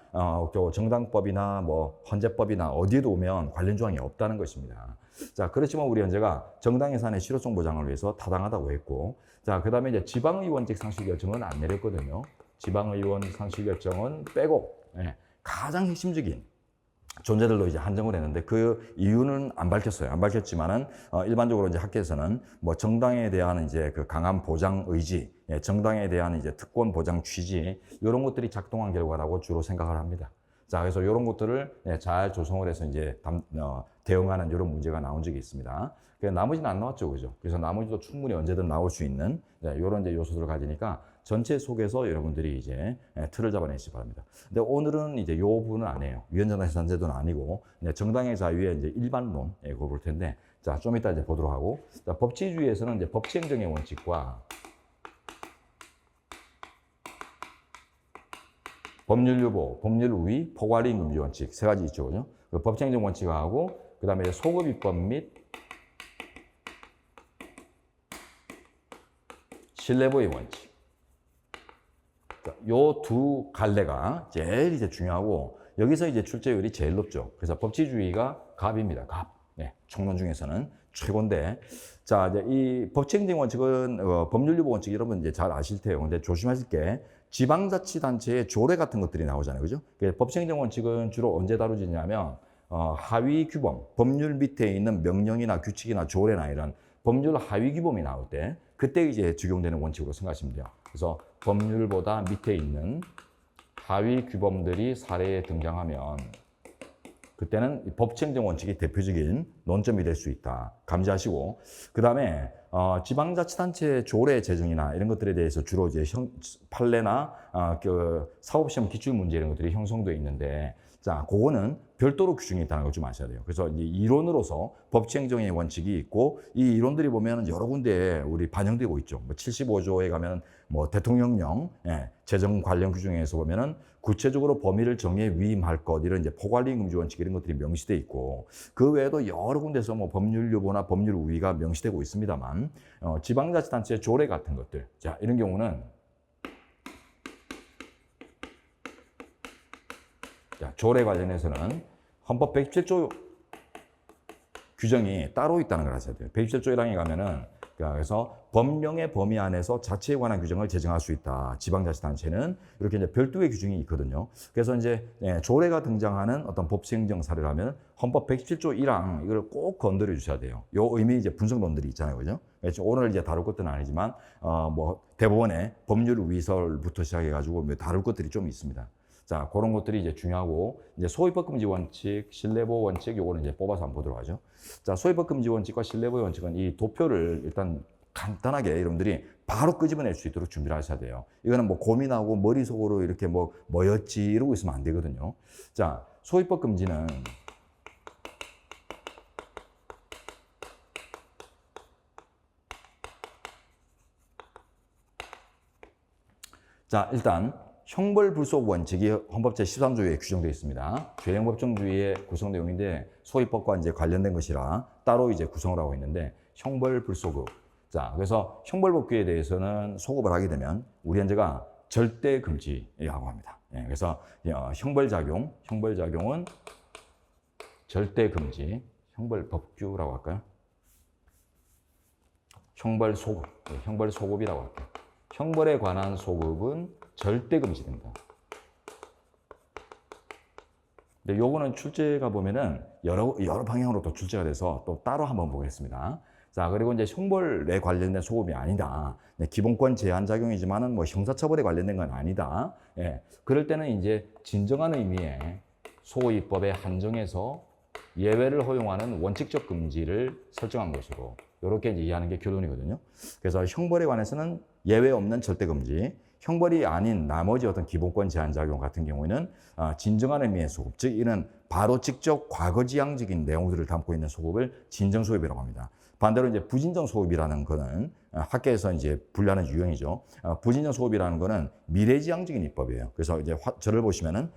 정당법이나 뭐 헌재법이나 어디에도 오면 관련 조항이 없다는 것입니다. 자, 그렇지만 우리 헌재가 정당 해산의 실효성 보장을 위해서 타당하다고 했고, 자, 자, 그 다음에 이제 지방의원직 상실 결정은 안 내렸거든요. 지방의원 상실 결정은 빼고, 예, 가장 핵심적인 존재들로 이제 한정을 했는데 그 이유는 안 밝혔어요. 안 밝혔지만은 일반적으로 이제 학계에서는 뭐 정당에 대한 이제 그 강한 보장 의지, 예, 정당에 대한 이제 특권 보장 취지 이런 것들이 작동한 결과라고 주로 생각을 합니다. 자, 그래서 이런 것들을 잘 조성을 해서 이제 대응하는 이런 문제가 나온 적이 있습니다. 나머지는 안 나왔죠, 그죠? 그래서 나머지도 충분히 언제든 나올 수 있는 이런 이제 요소들을 가지니까 전체 속에서 여러분들이 이제 틀을 잡아내시기 바랍니다. 근데 오늘은 이제 이 부분은 안 해요. 위헌정당 해산제도는 아니고 정당의 자유의 이제 일반론 그거 볼 텐데, 자, 좀 이따 이제 보도록 하고, 자, 법치주의에서는 이제 법치행정의 원칙과 법률유보, 법률우위, 포괄이익 금지 원칙 세 가지 있죠, 그죠? 그 법치행정 원칙하고 그 다음에 소급입법 및 신뢰보의 원칙. 요 두 갈래가 제일 이제 중요하고 여기서 이제 출제율이 제일 높죠. 그래서 법치주의가 갑입니다. 갑. 네, 총론 중에서는 최고인데, 자, 이제 이 법치행정 원칙은 법률유보 원칙 여러분 이제 잘 아실 테요. 근데 조심하실 게 지방자치단체의 조례 같은 것들이 나오잖아요, 그죠? 법치행정 원칙은 주로 언제 다루지냐면 하위 규범, 법률 밑에 있는 명령이나 규칙이나 조례나 이런 법률 하위 규범이 나올 때 그때 이제 적용되는 원칙으로 생각하시면 돼요. 그래서 법률보다 밑에 있는 하위 규범들이 사례에 등장하면 그때는 법치행정 원칙이 대표적인 논점이 될 수 있다. 감지하시고, 그 다음에 지방자치단체 조례 제정이나 이런 것들에 대해서 주로 이제 판례나 그 사법시험 기출 문제 이런 것들이 형성되어 있는데, 자, 그거는 별도로 규정이 있다는 걸 좀 아셔야 돼요. 그래서 이제 이론으로서 법치행정의 원칙이 있고, 이 이론들이 보면 여러 군데에 우리 반영되고 있죠. 뭐 75조에 가면 뭐 대통령령, 재정 관련 규정에서 보면은 구체적으로 범위를 정해 위임할 것, 이런 이제 포괄이익 금지 원칙 이런 것들이 명시돼 있고, 그 외에도 여러 군데서 뭐 법률유보나 법률우위가 명시되고 있습니다만, 지방자치단체 조례 같은 것들, 자, 이런 경우는 자, 조례 관련해서는 헌법 117조 규정이 따로 있다는 걸 아셔야 돼요. 117조 1항에 가면은, 그래서 법령의 범위 안에서 자치에 관한 규정을 제정할 수 있다. 지방자치단체는 이렇게 이제 별도의 규정이 있거든요. 그래서 이제 조례가 등장하는 어떤 법시행정 사례를 하면 헌법 117조 1항 이걸 꼭 건드려 주셔야 돼요. 요 의미 이제 분석론들이 있잖아요, 그죠? 오늘 이제 다룰 것들은 아니지만 뭐 대법원의 법률 위설부터 시작해가지고 다룰 것들이 좀 있습니다. 자, 그런 것들이 이제 중요하고, 이제 소위법 금지 원칙, 신뢰보호 원칙, 요거는 이제 뽑아서 한번 보도록 하죠. 자, 소위법 금지 원칙과 신뢰보호 원칙은 이 도표를 일단 간단하게 여러분들이 바로 끄집어낼 수 있도록 준비를 하셔야 돼요. 이거는 뭐 고민하고 머릿속으로 이렇게 뭐였지 이러고 있으면 안 되거든요. 자, 소위법 금지는 자, 일단 형벌불속 원칙이 헌법 제13조에 규정되어 있습니다. 죄행법정주의의 구성 내용인데 소위법과 이제 관련된 것이라 따로 이제 구성을 하고 있는데, 형벌불소급. 자, 그래서 형벌법규에 대해서는 소급을 하게 되면 우리 현재가 절대 금지라고 합니다. 그래서 형벌작용은 절대 금지, 형벌법규라고 할까요? 형벌소급, 형벌소급이라고 할게요. 형벌에 관한 소급은 절대 금지됩니다. 근데 요거는 출제가 보면은 여러 방향으로 또 출제가 돼서 또 따로 한번 보겠습니다. 자, 그리고 이제 형벌에 관련된 소급이 아니다. 기본권 제한 작용이지만은 뭐 형사처벌에 관련된 건 아니다. 그럴 때는 이제 진정한 의미의 소위법에 한정해서 예외를 허용하는 원칙적 금지를 설정한 것으로 이렇게 이제 이해하는 게 결론이거든요. 그래서 형벌에 관해서는 예외 없는 절대 금지, 형벌이 아닌 나머지 어떤 기본권 제한 작용 같은 경우에는 진정한 의미의 소급, 즉 이는 바로 직접 과거지향적인 내용들을 담고 있는 소급을 진정소급이라고 합니다. 반대로 이제 부진정 소급이라는 거는 학계에서 이제 분류하는 유형이죠. 부진정 소급이라는 거는 미래지향적인 입법이에요. 그래서 이제 저를 보시면은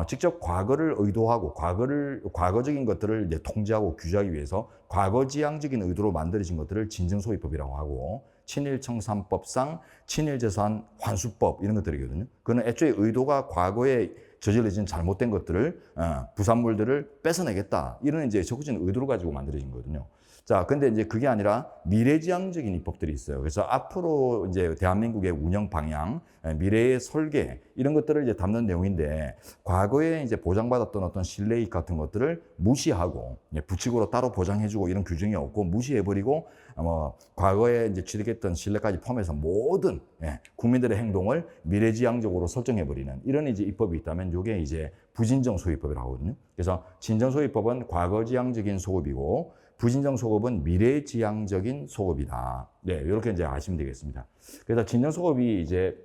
직접 과거를 의도하고 과거적인 것들을 이제 통제하고 규제하기 위해서 과거지향적인 의도로 만들어진 것들을 진정소위법이라고 하고, 친일청산법상 친일재산 환수법 이런 것들이거든요. 그거는 애초에 의도가 과거에 저질러진 잘못된 것들을 부산물들을 뺏어내겠다 이런 이제 적극적인 의도를 가지고 만들어진 거거든요. 자, 근데 이제 그게 아니라 미래지향적인 입법들이 있어요. 그래서 앞으로 이제 대한민국의 운영 방향, 미래의 설계, 이런 것들을 이제 담는 내용인데, 과거에 이제 보장받았던 어떤 신뢰익 같은 것들을 무시하고, 부칙으로 따로 보장해주고 이런 규정이 없고, 무시해버리고, 과거에 이제 취득했던 신뢰까지 포함해서 모든 국민들의 행동을 미래지향적으로 설정해버리는 이런 이제 입법이 있다면, 이게 이제 부진정 소유법이라고 하거든요. 그래서 진정 소유법은 과거지향적인 소급이고, 부진정 소급은 미래지향적인 소급이다. 네, 이렇게 이제 아시면 되겠습니다. 그래서 진정 소급이 이제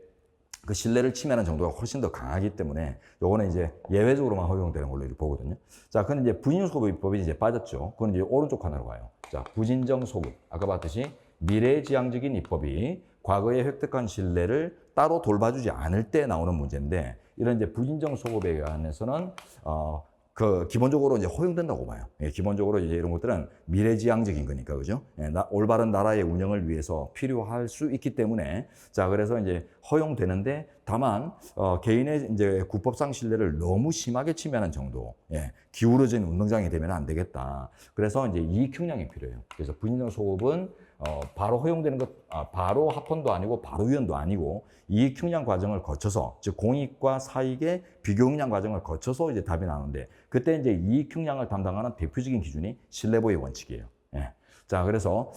그 신뢰를 침해하는 정도가 훨씬 더 강하기 때문에 요거는 이제 예외적으로만 허용되는 걸로 이렇게 보거든요. 자, 근데 이제 부진정 소급 입법이 이제 빠졌죠. 그건 이제 오른쪽 하나로 가요. 자, 부진정 소급. 아까 봤듯이 미래지향적인 입법이 과거에 획득한 신뢰를 따로 돌봐주지 않을 때 나오는 문제인데, 이런 이제 부진정 소급에 관해서는 기본적으로 이제 허용된다고 봐요. 기본적으로 이제 이런 것들은 미래지향적인 거니까, 그죠? 올바른 나라의 운영을 위해서 필요할 수 있기 때문에, 자, 그래서 이제 허용되는데, 다만, 개인의 이제 국법상 신뢰를 너무 심하게 침해하는 정도, 기울어진 운동장이 되면 안 되겠다. 그래서 이제 이익 형량이 필요해요. 그래서 부진정 소급은 바로 허용되는 바로 합헌도 아니고 바로 위헌도 아니고 이익 형량 과정을 거쳐서, 즉 공익과 사익의 비교 형량 과정을 거쳐서 이제 답이 나오는데, 그때 이제 이익 형량을 담당하는 대표적인 기준이 신뢰보의 원칙이에요. 자, 그래서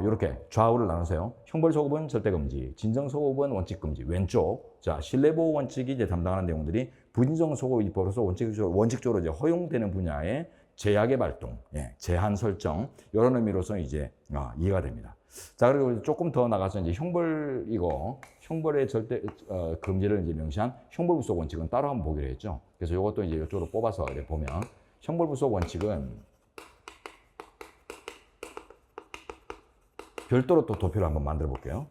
이렇게 좌우를 나누세요. 형벌소급은 절대금지, 진정소급은 원칙금지. 왼쪽, 자, 신뢰보호 원칙이 이제 담당하는 내용들이 부진정소급 입법으로서 원칙적으로 이제 허용되는 분야의 제약의 발동, 제한 설정, 이런 의미로서 이제 이해가 됩니다. 자, 그리고 조금 더 나가서 이제 형벌의 절대 금지를 이제 명시한 형벌부속 원칙은 따로 한번 보기로 했죠. 그래서 이것도 이제 이쪽으로 뽑아서 이렇게 보면, 형벌부속 원칙은 별도로 또 도표를 한번 만들어 볼게요.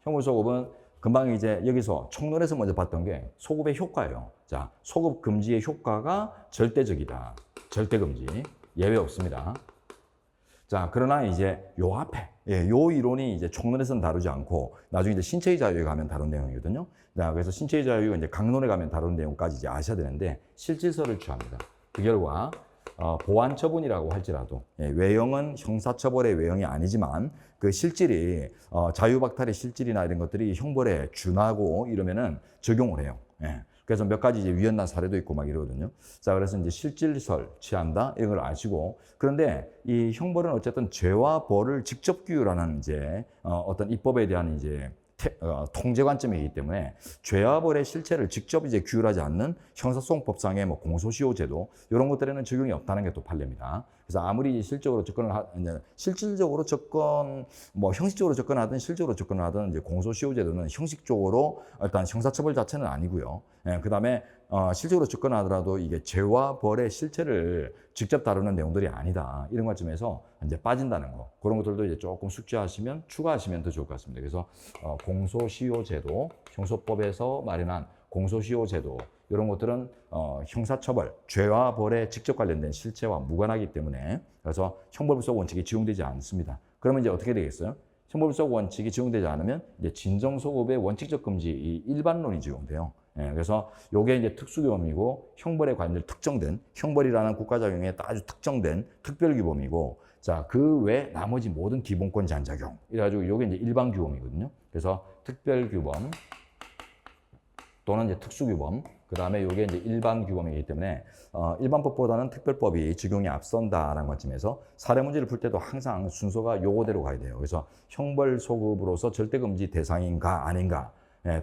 형벌소급은 금방 이제 여기서 총론에서 먼저 봤던 게 소급의 효과예요. 자, 소급 금지의 효과가 절대적이다. 절대금지. 예외 없습니다. 자, 그러나 이제 요 앞에, 요 이론이 이제 총론에서는 다루지 않고, 나중에 이제 신체의 자유에 가면 다룬 내용이거든요. 자, 그래서 신체의 자유가 이제 강론에 가면 다룬 내용까지 이제 아셔야 되는데, 실질서를 취합니다. 그 결과, 보완 처분이라고 할지라도, 외형은 형사처벌의 외형이 아니지만, 그 실질이, 자유박탈의 실질이나 이런 것들이 형벌에 준하고 이러면은 적용을 해요. 그래서 몇 가지 이제 위헌난 사례도 있고 막 이러거든요. 자, 그래서 이제 실질설 취한다 이런 걸 아시고, 그런데 이 형벌은 어쨌든 죄와 벌을 직접 규율하는 이제 어떤 입법에 대한 이제 통제 관점이기 때문에 죄와 벌의 실체를 직접 이제 규율하지 않는 형사소송법상의 뭐 공소시효 제도 이런 것들에는 적용이 없다는 게 또 판례입니다. 그래서 아무리 실질적으로 형식적으로 접근하든 실질적으로 접근하든 이제 공소시효 제도는 형식적으로 일단 형사처벌 자체는 아니고요. 그다음에 실질적으로 접근하더라도 이게 죄와 벌의 실체를 직접 다루는 내용들이 아니다. 이런 관점에서 이제 빠진다는 거. 그런 것들도 이제 조금 숙지하시면 추가하시면 더 좋을 것 같습니다. 그래서 공소시효 제도, 형소법에서 마련한 공소시효 제도 이런 것들은 형사처벌, 죄와 벌에 직접 관련된 실체와 무관하기 때문에, 그래서 형벌부속 원칙이 적용되지 않습니다. 그러면 이제 어떻게 되겠어요? 형벌부속 원칙이 적용되지 않으면 이제 진정소급의 원칙적 금지 이 일반론이 적용돼요. 그래서 요게 이제 특수규범이고, 형벌에 관련 특정된 형벌이라는 국가작용에 아주 특정된 특별규범이고, 자, 그 외 나머지 모든 기본권 제한작용 이래가지고 요게 이제 일반규범이거든요. 그래서 특별규범 또는 이제 특수규범, 그 다음에 이게 이제 일반규범이기 때문에 일반법보다는 특별법이 적용이 앞선다라는 관점에서 사례 문제를 풀 때도 항상 순서가 요거대로 가야 돼요. 그래서 형벌소급으로서 절대금지 대상인가 아닌가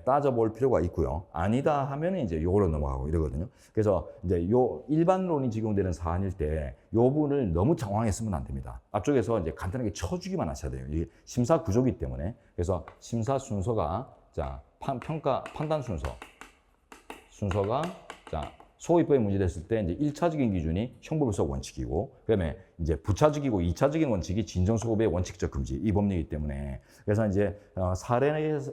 따져볼 필요가 있고요. 아니다 하면 이제 요거로 넘어가고 이러거든요. 그래서 이제 요 일반론이 적용되는 사안일 때 요 부분을 너무 장황했으면 안 됩니다. 앞쪽에서 이제 간단하게 쳐주기만 하셔야 돼요. 이게 심사 구조이기 때문에. 그래서 심사 순서가, 자, 판단 순서가, 자, 소입법에 문제됐을 때 이제 1차적인 기준이 형벌부속 원칙이고, 그다음에 이제 부차적이고 2차적인 원칙이 진정소급의 원칙적 금지 이 법리이기 때문에, 그래서 이제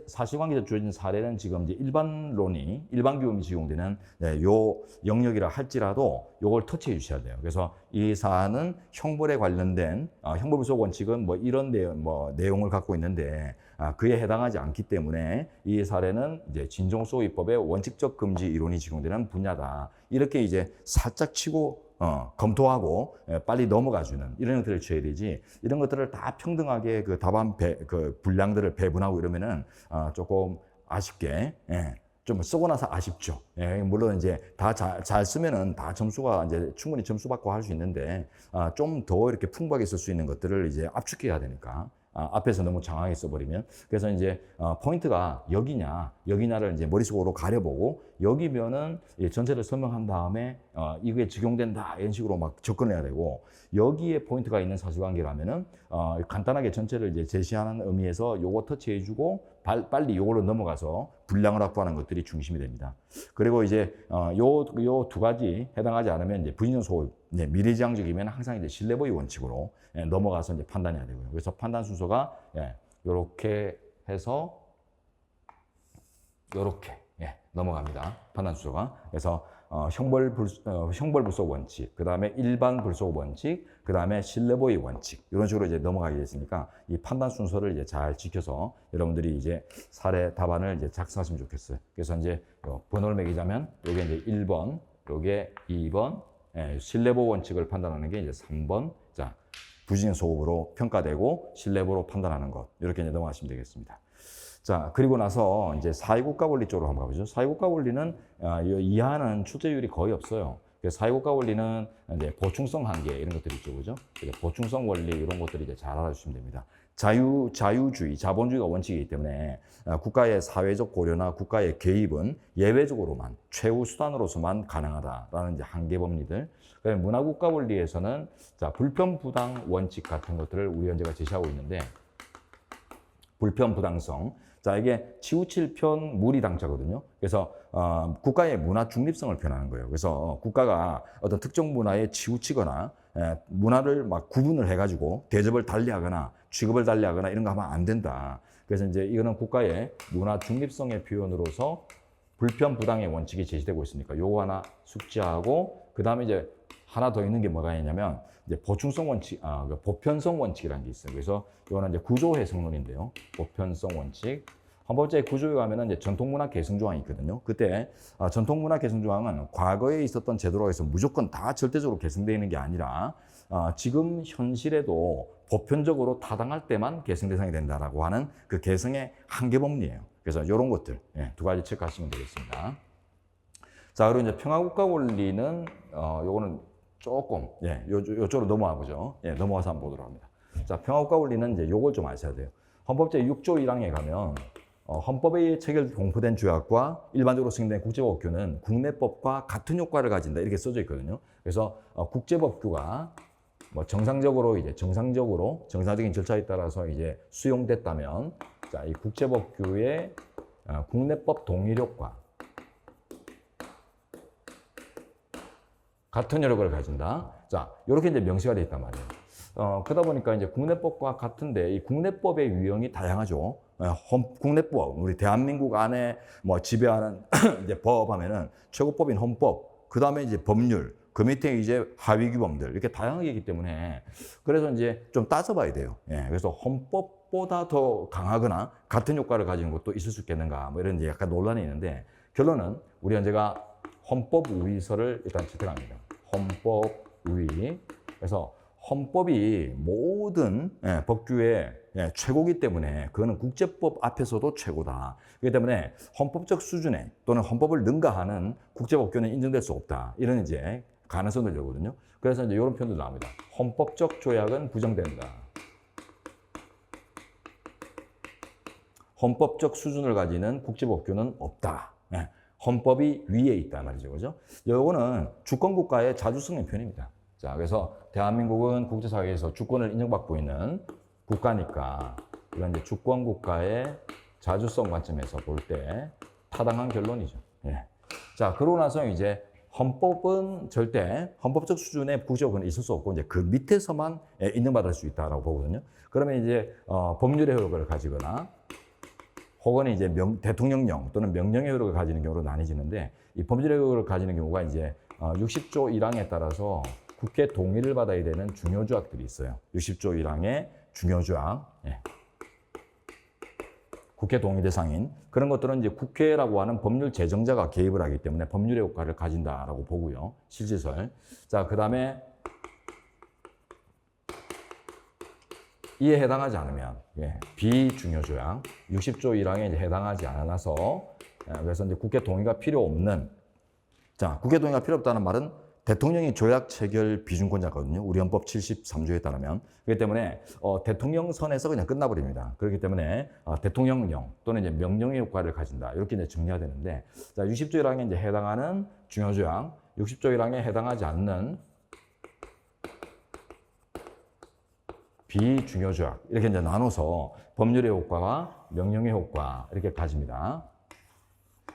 사실관계적 주어진 사례는 지금 이제 일반규범이 적용되는 요 영역이라 할지라도 요걸 터치해 주셔야 돼요. 그래서 이 사안은 형벌에 관련된 형벌부속 원칙은 뭐 이런 내용을 갖고 있는데 그에 해당하지 않기 때문에 이 사례는 이제 진정소입법의 원칙적 금지 이론이 적용되는 분야다. 이렇게 이제 살짝 치고 검토하고 빨리 넘어가주는 이런 것들을 취해야 되지, 이런 것들을 다 평등하게 그 답안 그 분량들을 배분하고 이러면은 조금 아쉽게, 좀 쓰고 나서 아쉽죠. 물론 이제 다 잘 쓰면은 다 점수가 이제 충분히 점수 받고 할 수 있는데, 좀 더 이렇게 풍부하게 쓸 수 있는 것들을 이제 압축해야 되니까. 앞에서 너무 장황하게 써버리면. 그래서 이제 포인트가 여기냐를 이제 머릿속으로 가려보고, 여기면은 전체를 설명한 다음에 이게 적용된다 이런 식으로 막 접근해야 되고, 여기에 포인트가 있는 사실관계라면은 간단하게 전체를 이제 제시하는 의미에서 요거 터치해주고 빨리 요걸로 넘어가서 분량을 확보하는 것들이 중심이 됩니다. 그리고 이제 요 두 가지 해당하지 않으면 이제 부진연소 미래지향적이면 항상 이제 신뢰보이 원칙으로 넘어가서 이제 판단해야 되고요. 그래서 판단 순서가 요렇게 해서 요렇게 넘어갑니다. 판단 순서가. 그래서 형벌불속 원칙, 그 다음에 일반불속 원칙, 그 다음에 신뢰보이 원칙, 이런 식으로 이제 넘어가게 됐으니까 이 판단 순서를 이제 잘 지켜서 여러분들이 이제 사례 답안을 이제 작성하시면 좋겠어요. 그래서 이제 번호를 매기자면 요게 이제 1번, 요게 2번, 신뢰보호 원칙을 판단하는 게 이제 3번. 자, 부진 소급으로 평가되고 신뢰보로 판단하는 것, 이렇게 이제 넘어가시면 되겠습니다. 자, 그리고 나서 이제 사회국가 원리 쪽으로 한번 가보죠. 사회국가 원리는 이하는 출제율이 거의 없어요. 사회국가 원리는 이제 보충성 한계 이런 것들이 있죠, 그죠? 보충성 원리 이런 것들이 이제 잘 알아주시면 됩니다. 자유주의, 자본주의가 원칙이기 때문에 국가의 사회적 고려나 국가의 개입은 예외적으로만, 최후 수단으로서만 가능하다라는 이제 한계 법리들. 문화국가 원리에서는 자, 불편부당 원칙 같은 것들을 우리 현재가 제시하고 있는데, 불편부당성. 자, 이게 치우칠 편 무리당자거든요. 그래서 국가의 문화 중립성을 표현하는 거예요. 그래서 국가가 어떤 특정 문화에 치우치거나 문화를 막 구분을 해가지고 대접을 달리하거나 취급을 달리하거나 이런 거 하면 안 된다. 그래서 이제 이거는 국가의 문화 중립성의 표현으로서 불편부당의 원칙이 제시되고 있으니까 요거 하나 숙지하고, 그 다음에 이제 하나 더 있는 게 뭐가 있냐면 이제 보충성 원칙, 보편성 원칙이라는 게 있어요. 그래서 이거는 이제 구조 해석론인데요. 보편성 원칙. 헌법제의 구조에 가면은 이제 전통문화 계승 조항이 있거든요. 그때 전통문화 계승 조항은 과거에 있었던 제도로 해서 무조건 다 절대적으로 계승되어 있는 게 아니라 지금 현실에도 보편적으로 타당할 때만 계승 대상이 된다라고 하는 그 계승의 한계 법리예요. 그래서 이런 것들 두 가지 체크하시면 되겠습니다. 자, 그리고 이제 평화국가 원리는 요거는 조금 요쪽으로 넘어가 보죠. 넘어가서 한번 보도록 합니다. 자, 평화국가 원리는 이제 요걸 좀 아셔야 돼요. 헌법제 6조 1항에 가면 헌법에 의해 체결 공포된 조약과 일반적으로 승인된 국제법규는 국내법과 같은 효과를 가진다 이렇게 써져 있거든요. 그래서 국제법규가 뭐 정상적인 절차에 따라서 이제 수용됐다면, 자, 이 국제법규의 국내법 동일 효과, 같은 효력을 가진다. 자, 이렇게 이제 명시가 되어 있단 말이에요. 그러다 보니까 이제 국내법과 같은데 이 국내법의 유형이 다양하죠. 국내법, 우리 대한민국 안에 뭐 지배하는 이제 법 하면은 최고법인 헌법, 그 다음에 이제 법률, 그 밑에 이제 하위 규범들 이렇게 다양하게 있기 때문에 그래서 이제 좀 따져봐야 돼요. 그래서 헌법보다 더 강하거나 같은 효과를 가지는 것도 있을 수 있겠는가, 뭐 이런 이제 약간 논란이 있는데, 결론은 우리 현재가 헌법 우위서를 일단 채택합니다. 헌법 우위. 그래서 헌법이 모든 법규의 최고이기 때문에 그거는 국제법 앞에서도 최고다. 그렇기 때문에 헌법적 수준에 또는 헌법을 능가하는 국제법규는 인정될 수 없다. 이런 이제 가능성을 열거든요. 그래서 이제 이런 표현도 나옵니다. 헌법적 조약은 부정된다. 헌법적 수준을 가지는 국제법규는 없다. 헌법이 위에 있다 말이죠. 그죠? 요거는 주권국가의 자주성의 표현입니다. 자, 그래서 대한민국은 국제사회에서 주권을 인정받고 있는 국가니까 이런 이제 주권국가의 자주성 관점에서 볼 때 타당한 결론이죠. 자, 그러고 나서 이제 헌법은 절대 헌법적 수준의 부족은 있을 수 없고 이제 그 밑에서만 인정받을 수 있다라고 보거든요. 그러면 이제 법률의 효력을 가지거나 혹은 이제 대통령령 또는 명령의 효력을 가지는 경우로 나뉘지는데, 이 법률의 효력을 가지는 경우가 이제 60조 1항에 따라서 국회 동의를 받아야 되는 중요조약들이 있어요. 60조 1항의 중요조약. 국회 동의 대상인 그런 것들은 이제 국회라고 하는 법률 제정자가 개입을 하기 때문에 법률의 효과를 가진다라고 보고요. 실질설. 자, 그다음에 이에 해당하지 않으면 비중요 조약 60조 1항에 이제 해당하지 않아서 그래서 이제 국회 동의가 필요 없는 자, 국회 동의가 필요 없다는 말은 대통령이 조약 체결 비준권자거든요. 우리 헌법 73조에 따르면. 그렇기 때문에 대통령 선에서 그냥 끝나버립니다. 그렇기 때문에 대통령령 또는 이제 명령의 효과를 가진다. 이렇게 이제 정리가 되는데, 자, 60조 1항에 이제 해당하는 중요조약, 60조 1항에 해당하지 않는 비중요조약 이렇게 이제 나눠서 법률의 효과와 명령의 효과 이렇게 가집니다.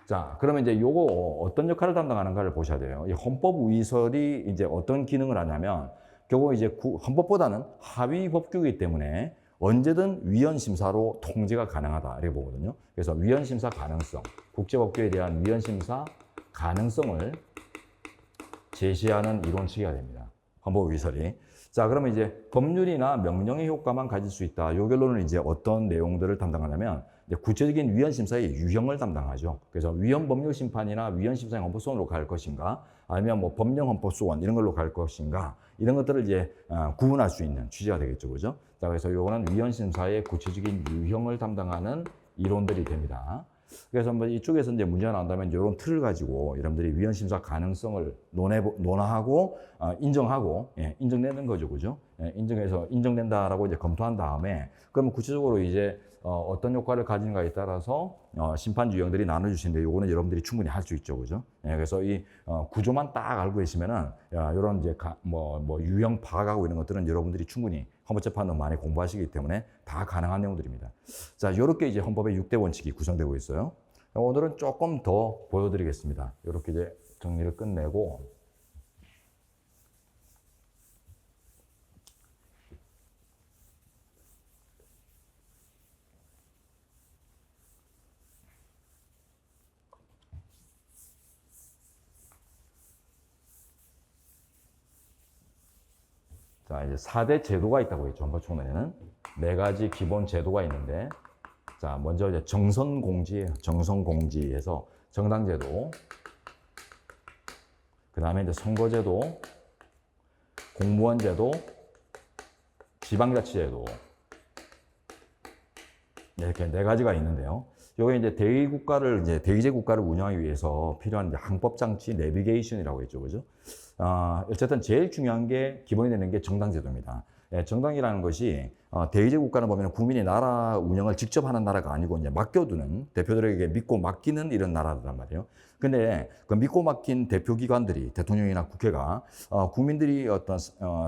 자, 그러면 이제 요거 어떤 역할을 담당하는가를 보셔야 돼요. 이 헌법의설이 이제 어떤 기능을 하냐면, 결국 이제 헌법보다는 하위 법규이기 때문에 언제든 위헌 심사로 통제가 가능하다 이렇게 보거든요. 그래서 위헌 심사 가능성, 국제법규에 대한 위헌 심사 가능성을 제시하는 이론 체계가 됩니다. 헌법의설이. 자, 그러면 이제 법률이나 명령의 효과만 가질 수 있다. 요 결론은 이제 어떤 내용들을 담당하냐면, 구체적인 위헌 심사의 유형을 담당하죠. 그래서 위헌 법률 심판이나 위헌 심사형 헌법소원으로 갈 것인가, 아니면 뭐 법령 헌법소원 이런 걸로 갈 것인가, 이런 것들을 이제 구분할 수 있는 취지가 되겠죠, 그죠? 자, 그래서 요거는 위헌 심사의 구체적인 유형을 담당하는 이론들이 됩니다. 그래서 뭐 이쪽에서 이제 문제가 나온다면 이런 틀을 가지고 여러분들이 위헌 심사 가능성을 논하고 인정하고 인정되는 거죠, 그죠? 인정해서 인정된다라고 이제 검토한 다음에 그러면 구체적으로 이제 어떤 효과를 가지는가에 따라서 심판 유형들이 나눠주시는데 요거는 여러분들이 충분히 할 수 있죠, 그죠? 그래서 이 구조만 딱 알고 계시면은 이런 이제 뭐 유형 파악하고 이런 것들은 여러분들이 충분히 헌법재판은 많이 공부하시기 때문에 다 가능한 내용들입니다. 자, 이렇게 이제 헌법의 6대 원칙이 구성되고 있어요. 오늘은 조금 더 보여드리겠습니다. 이렇게 이제 정리를 끝내고. 자, 이제 4대 제도가 있다고 했죠. 헌법총론에는 4가지 기본 제도가 있는데, 자, 먼저 이제 정선공지예요. 정선공지에서 정당제도, 그 다음에 이제 선거제도, 공무원제도, 지방자치제도, 이렇게 4가지가 있는데요. 요게 이제 대의제 국가를 운영하기 위해서 필요한 이제 항법장치 내비게이션이라고 했죠, 그죠? 어쨌든 제일 중요한 게 기본이 되는 게 정당제도입니다. 정당이라는 것이 대의제 국가는 보면 국민이 나라 운영을 직접 하는 나라가 아니고 이제 맡겨두는 대표들에게 믿고 맡기는 이런 나라란 말이에요. 근데 그 믿고 맡긴 대표기관들이 대통령이나 국회가 국민들이 어떤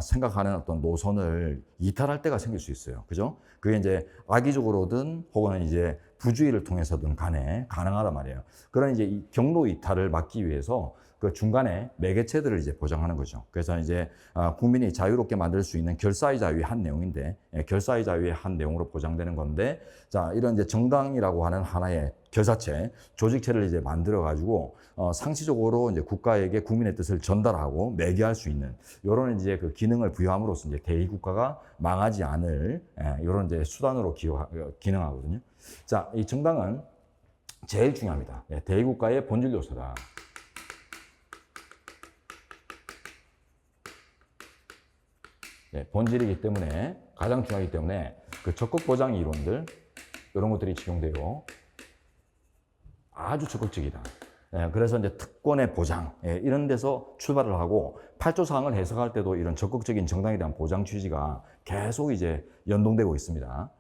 생각하는 어떤 노선을 이탈할 때가 생길 수 있어요. 그죠? 그게 이제 악의적으로든 혹은 이제 부주의를 통해서든 간에 가능하단 말이에요. 그런 이제 이 경로 이탈을 막기 위해서 그 중간에 매개체들을 이제 보장하는 거죠. 그래서 이제 국민이 자유롭게 만들 수 있는 결사의 자유의 한 내용인데, 결사의 자유의 한 내용으로 보장되는 건데, 자, 이런 이제 정당이라고 하는 하나의 결사체, 조직체를 이제 만들어 가지고 상시적으로 이제 국가에게 국민의 뜻을 전달하고 매개할 수 있는 이런 이제 그 기능을 부여함으로써 이제 대의 국가가 망하지 않을 이런 이제 수단으로 기능하거든요. 자, 이 정당은 제일 중요합니다. 대의 국가의 본질 요소다. 본질이기 때문에 가장 중요하기 때문에 그 적극 보장 이론들 이런 것들이 적용되고 아주 적극적이다. 그래서 이제 특권의 보장 이런 데서 출발을 하고 8조 사항을 해석할 때도 이런 적극적인 정당에 대한 보장 취지가 계속 이제 연동되고 있습니다.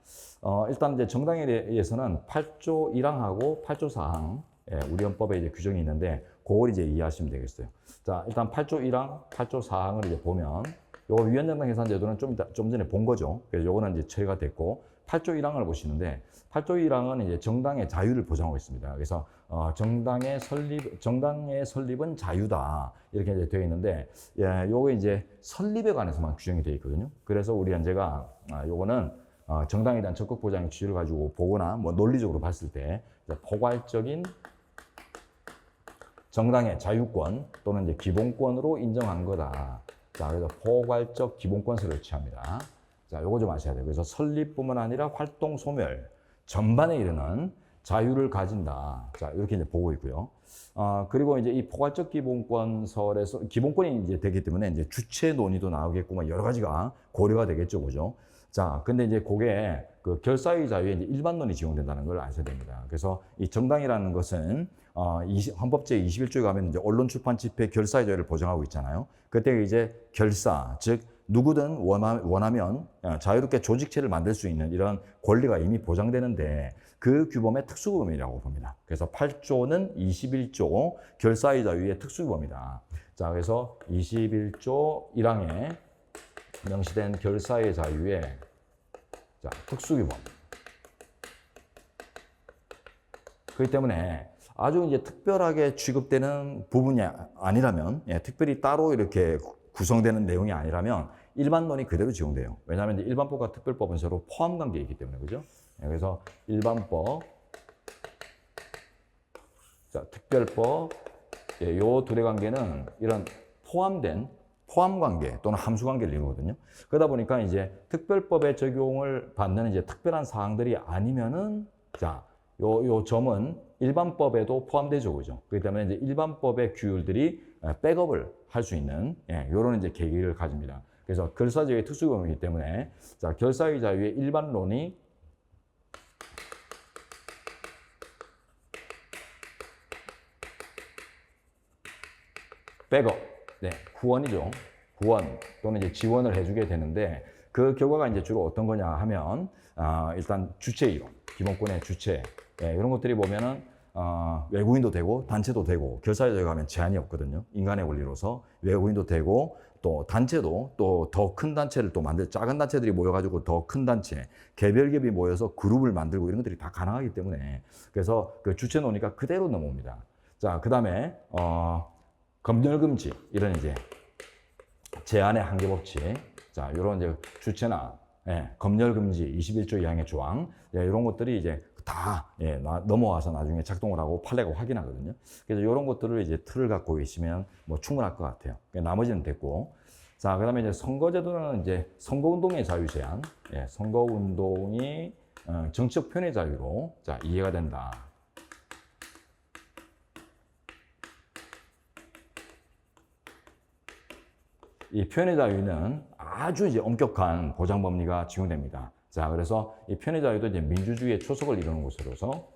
일단 이제 정당에 대해서는 8조 1항하고 8조 4항 우리 헌법에 이제 규정이 있는데 그걸 이제 이해하시면 되겠어요. 자, 일단 8조 1항, 8조 4항을 이제 보면 요거 위헌정당 해산제도는 좀 전에 본 거죠. 그래서 요거는 이제 처리가 됐고 8조 1항을 보시는데 8조 1항은 이제 정당의 자유를 보장하고 있습니다. 그래서 정당의 설립은 자유다 이렇게 이제 되어 있는데 요거 이제 설립에 관해서만 규정이 되어 있거든요. 그래서 우리 현재가 요거는 정당에 대한 적극 보장의 취지를 가지고 보거나 뭐 논리적으로 봤을 때 포괄적인 정당의 자유권 또는 이제 기본권으로 인정한 거다. 자, 그래서 포괄적 기본권서를 취합니다. 자, 요거 좀 아셔야 돼요. 그래서 설립뿐만 아니라 활동 소멸, 전반에 이르는 자유를 가진다. 자, 이렇게 이제 보고 있고요. 그리고 이제 이 포괄적 기본권설에서 기본권이 이제 되기 때문에 이제 주체 논의도 나오겠고 뭐 여러 가지가 고려가 되겠죠, 그죠? 자, 근데 이제 그게 그 결사의 자유에 이제 일반론이 적용된다는 걸 아셔야 됩니다. 그래서 이 정당이라는 것은 헌법 제21조에 가면 이제 언론, 출판, 집회, 결사의 자유를 보장하고 있잖아요. 그때 이제 결사, 즉 누구든 원하면 자유롭게 조직체를 만들 수 있는 이런 권리가 이미 보장되는데 그 규범의 특수규범이라고 봅니다. 그래서 8조는 21조 결사의 자유의 특수규범이다. 자, 그래서 21조 1항에 명시된 결사의 자유의 특수규범. 그렇기 때문에 아주 이제 특별하게 취급되는 부분이 아니라면, 특별히 따로 이렇게 구성되는 내용이 아니라면 일반론이 그대로 적용돼요. 왜냐하면 이제 일반법과 특별법은 서로 포함 관계에 있기 때문에, 그죠? 그래서 일반법, 특별법, 요 둘의 관계는 이런 포함된 포함 관계 또는 함수 관계를 이루거든요. 그러다 보니까 이제 특별법의 적용을 받는 이제 특별한 사항들이 아니면은 요 점은 일반법에도 포함되죠, 그죠? 그렇기 때문에 이제 일반법의 규율들이 백업을 할 수 있는 요런 이제 계기를 가집니다. 그래서 결사자유의 특수규범이기 때문에 결사의 자유의 일반론이 백업, 후원이죠. 후원 또는 이제 지원을 해주게 되는데 그 결과가 이제 주로 어떤 거냐 하면 일단 주체 이론, 기본권의 주체 이런 것들이 보면은 외국인도 되고 단체도 되고 결사의 자유가 하면 제한이 없거든요. 인간의 원리로서 외국인도 되고 또 단체도 또 더 큰 단체를 또 작은 단체들이 모여가지고 더 큰 단체, 개별기업이 모여서 그룹을 만들고 이런 것들이 다 가능하기 때문에 그래서 그 주체 논의가 그대로 넘어옵니다. 자, 그 다음에 검열금지 이런 이제 제한의 한계 법칙, 이런 이제 주체나 검열금지 21조 2항의 조항 이런 것들이 이제 다 넘어와서 나중에 작동을 하고 판례가 확인하거든요. 그래서 이런 것들을 이제 틀을 갖고 계시면 뭐 충분할 것 같아요. 나머지는 됐고, 자, 그다음에 이제 선거제도는 이제 선거운동의 자유 제한, 선거운동이 정치적 표현의 자유로 이해가 된다. 이 표현의 자유는 아주 이제 엄격한 보장 법리가 적용됩니다. 자, 그래서 이 표현의 자유도 이제 민주주의의 초석을 이루는 곳으로서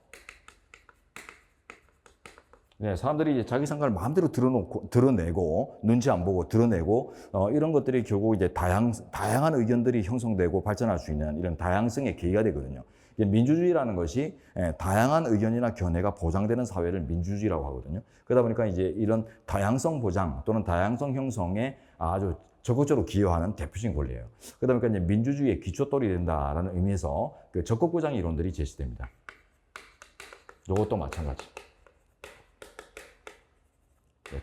사람들이 이제 자기 생각을 마음대로 드러내고 눈치 안 보고 드러내고 이런 것들이 결국 이제 다양한 의견들이 형성되고 발전할 수 있는 이런 다양성의 계기가 되거든요. 민주주의라는 것이 다양한 의견이나 견해가 보장되는 사회를 민주주의라고 하거든요. 그러다 보니까 이제 이런 다양성 보장 또는 다양성 형성에 아주 적극적으로 기여하는 대표적인 권리예요. 그러다 보니까 이제 민주주의의 기초돌이 된다라는 의미에서 그 적극구장 이론들이 제시됩니다. 이것도 마찬가지.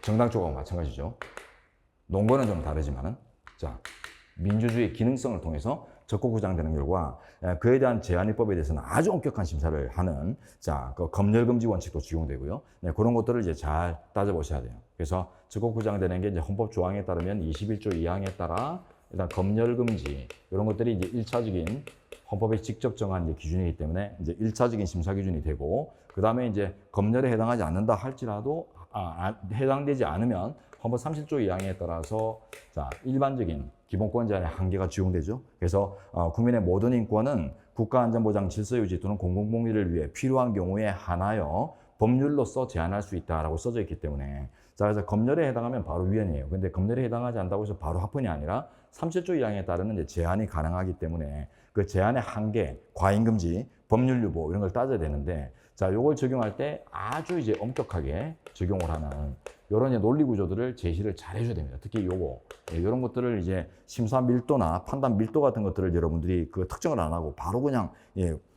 정당 쪽하고 마찬가지죠. 논거는 좀 다르지만은 민주주의의 기능성을 통해서 적극구장되는 결과 그에 대한 제한입법에 대해서는 아주 엄격한 심사를 하는 그 검열금지 원칙도 적용되고요. 그런 것들을 이제 잘 따져보셔야 돼요. 그래서 적극구장되는 게 이제 헌법 조항에 따르면 21조 2항에 따라 일단 검열금지 이런 것들이 이제 1차적인 헌법에 직접 정한 이제 기준이기 때문에 이제 1차적인 심사 기준이 되고 그 다음에 이제 검열에 해당하지 않는다 할지라도 해당되지 않으면 헌법 30조 2항에 따라서 일반적인 기본권 제한의 한계가 적용되죠. 그래서 국민의 모든 인권은 국가안전보장 질서유지 또는 공공복리를 위해 필요한 경우에 한하여 법률로서 제한할 수 있다라고 써져 있기 때문에 그래서 검열에 해당하면 바로 위헌이에요. 근데 검열에 해당하지 않다고 해서 바로 합헌이 아니라 37조 2항에 따르는 이제 제한이 가능하기 때문에 그 제한의 한계, 과잉금지, 법률 유보 이런 걸 따져야 되는데 요걸 적용할 때 아주 이제 엄격하게 적용을 하는 이런 논리 구조들을 제시를 잘 해줘야 됩니다. 특히 요거 이런 것들을 이제 심사 밀도나 판단 밀도 같은 것들을 여러분들이 그 특정을 안 하고 바로 그냥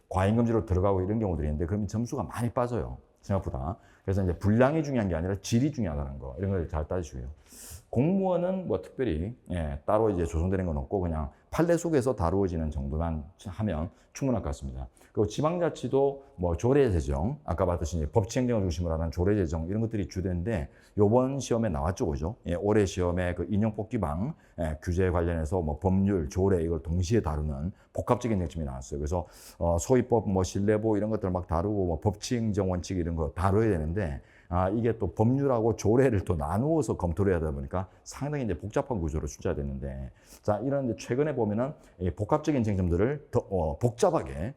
과잉금지로 들어가고 이런 경우들이 있는데 그러면 점수가 많이 빠져요. 생각보다. 그래서 이제 분량이 중요한 게 아니라 질이 중요하다는 거 이런 걸 잘 따지시고요. 공무원은 뭐 특별히 따로 이제 조정되는 건 없고 그냥 판례 속에서 다루어지는 정도만 하면 충분할 것 같습니다. 그리고 지방자치도 뭐 조례제정, 아까 봤듯이 이제 법치행정을 중심으로 하는 조례제정 이런 것들이 주된데 요번 시험에 나왔죠, 그죠? 예, 올해 시험에 그 인용뽑기방 규제 관련해서 뭐 법률, 조례 이걸 동시에 다루는 복합적인 쟁점이 나왔어요. 그래서 소위법, 뭐 신뢰보 이런 것들 막 다루고 뭐 법치행정 원칙 이런 거 다뤄야 되는데 이게 또 법률하고 조례를 또 나누어서 검토를 해야 되다 보니까 상당히 이제 복잡한 구조로 출제되는데, 자, 이런 이제 최근에 보면은 이 복합적인 쟁점들을 더 복잡하게,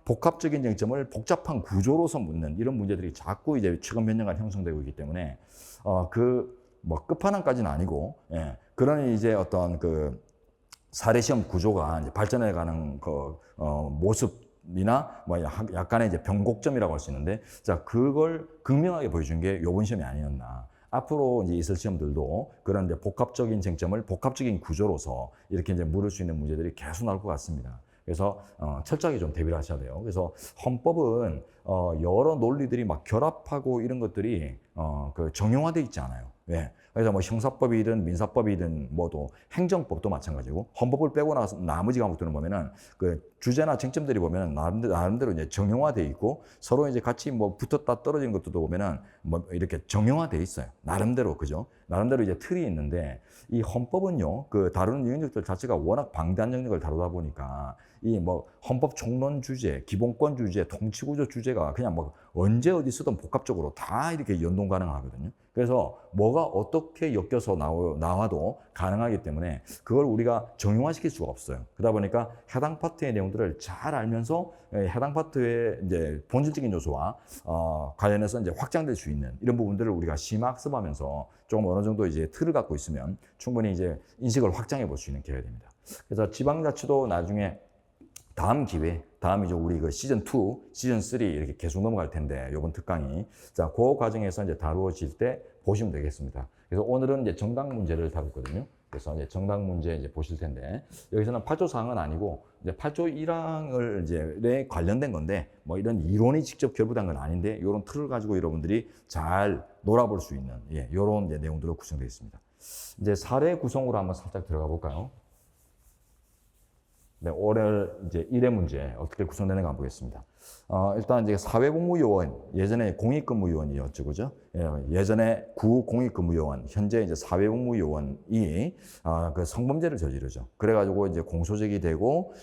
복합적인 쟁점을 복잡한 구조로서 묻는 이런 문제들이 자꾸 이제 최근 몇 년간 형성되고 있기 때문에, 뭐 끝판왕까지는 아니고, 그런 이제 어떤 그 사례 시험 구조가 이제 발전해가는 그 모습이나 뭐 약간의 이제 변곡점이라고 할 수 있는데, 자, 그걸 극명하게 보여준 게 요번 시험이 아니었나. 앞으로 이제 있을 시험들도 그런 이제 복합적인 쟁점을 복합적인 구조로서 이렇게 이제 물을 수 있는 문제들이 계속 나올 것 같습니다. 그래서 철저하게 좀 대비를 하셔야 돼요. 그래서 헌법은 여러 논리들이 막 결합하고 이런 것들이 그 정형화돼 있지 않아요. 왜? 그래서 뭐 형사법이든 민사법이든 뭐도 행정법도 마찬가지고 헌법을 빼고 나서 나머지 과목들은 보면은 그 주제나 쟁점들이 보면은 나름대로 이제 정형화돼 있고 서로 이제 같이 뭐 붙었다 떨어지는 것들도 보면은 뭐 이렇게 정형화돼 있어요. 나름대로, 그죠? 나름대로 이제 틀이 있는데 이 헌법은요, 그 다루는 영역들 자체가 워낙 방대한 영역을 다루다 보니까 이 뭐 헌법 총론 주제, 기본권 주제, 통치구조 주제가 그냥 뭐 언제 어디 쓰든 복합적으로 다 이렇게 연동 가능하거든요. 그래서 뭐가 어떻게 엮여서 나와도 가능하기 때문에 그걸 우리가 정형화시킬 수가 없어요. 그러다 보니까 해당 파트의 내용들을 잘 알면서 해당 파트의 이제 본질적인 요소와 관련해서 이제 확장될 수 있는 이런 부분들을 우리가 심학습하면서 조금 어느 정도 이제 틀을 갖고 있으면 충분히 이제 인식을 확장해 볼 수 있는 기회가 됩니다. 그래서 지방자치도 나중에 다음 기회, 다음 이제 우리 그 시즌 2, 시즌 3 이렇게 계속 넘어갈 텐데, 요번 특강이. 자, 그 과정에서 이제 다루어질 때 보시면 되겠습니다. 그래서 오늘은 이제 정당 문제를 다뤘거든요. 그래서 이제 정당 문제 이제 보실 텐데, 여기서는 8조 사항은 아니고, 이제 8조 1항을 이제 관련된 건데, 뭐 이런 이론이 직접 결부된 건 아닌데, 이런 틀을 가지고 여러분들이 잘 놀아볼 수 있는, 이런 이제 내용들로 구성되어 있습니다. 이제 사례 구성으로 한번 살짝 들어가 볼까요? 네, 올해 이제 1회 문제 어떻게 구성되는가 한번 보겠습니다. 일단 이제 사회복무요원, 예전에 공익근무요원이었죠, 그죠? 예전에 구공익근무요원, 현재 이제 사회복무요원이 그 성범죄를 저지르죠. 그래가지고 이제 공소적이 되고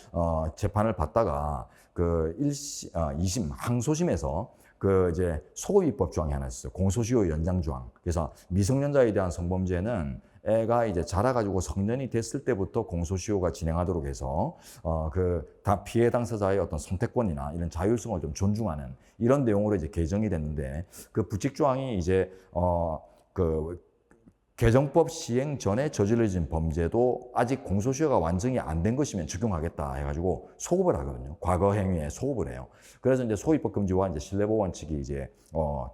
재판을 받다가 그 2심 항소심에서 그 이제 소급입법 조항이 하나 있어요. 공소시효 연장 조항. 그래서 미성년자에 대한 성범죄는 애가 이제 자라가지고 성년이 됐을 때부터 공소시효가 진행하도록 해서 피해 당사자의 어떤 선택권이나 이런 자율성을 좀 존중하는 이런 내용으로 이제 개정이 됐는데, 그 부칙 조항이 이제 그 개정법 시행 전에 저질러진 범죄도 아직 공소시효가 완성이 안 된 것이면 적용하겠다 해가지고 소급을 하거든요. 과거 행위에 소급을 해요. 그래서 이제 소위법 금지와 이제 신뢰보호 원칙이 이제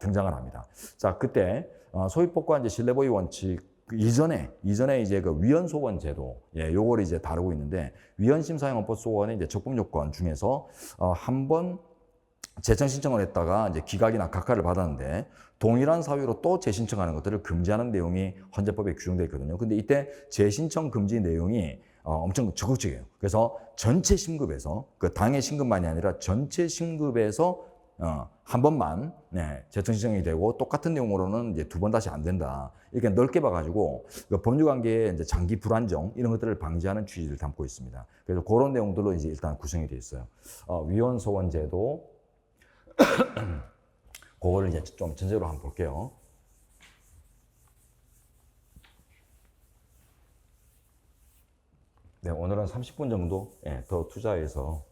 등장을 합니다. 자, 그때 소위법과 이제 신뢰보호 원칙 이전에 이제 그 위헌소원 제도, 요걸 이제 다루고 있는데, 위헌심사형헌법소원의 이제 적법 요건 중에서 한 번 재청 신청을 했다가 이제 기각이나 각하를 받았는데 동일한 사유로 또 재신청하는 것들을 금지하는 내용이 헌재법에 규정되어 있거든요. 근데 이때 재신청 금지 내용이 엄청 적극적이에요. 그래서 전체 신급에서, 그 당의 신급만이 아니라 전체 신급에서 한 번만 재청 신청이 되고 똑같은 내용으로는 이제 두 번 다시 안 된다. 이렇게 넓게 봐가지고 그 법률 관계의 이제 장기 불안정 이런 것들을 방지하는 취지를 담고 있습니다. 그래서 그런 내용들로 이제 일단 구성이 되어 있어요. 위헌소원제도 그거를 이제 좀 전체적으로 한번 볼게요. 네, 오늘은 30분 정도 더 투자해서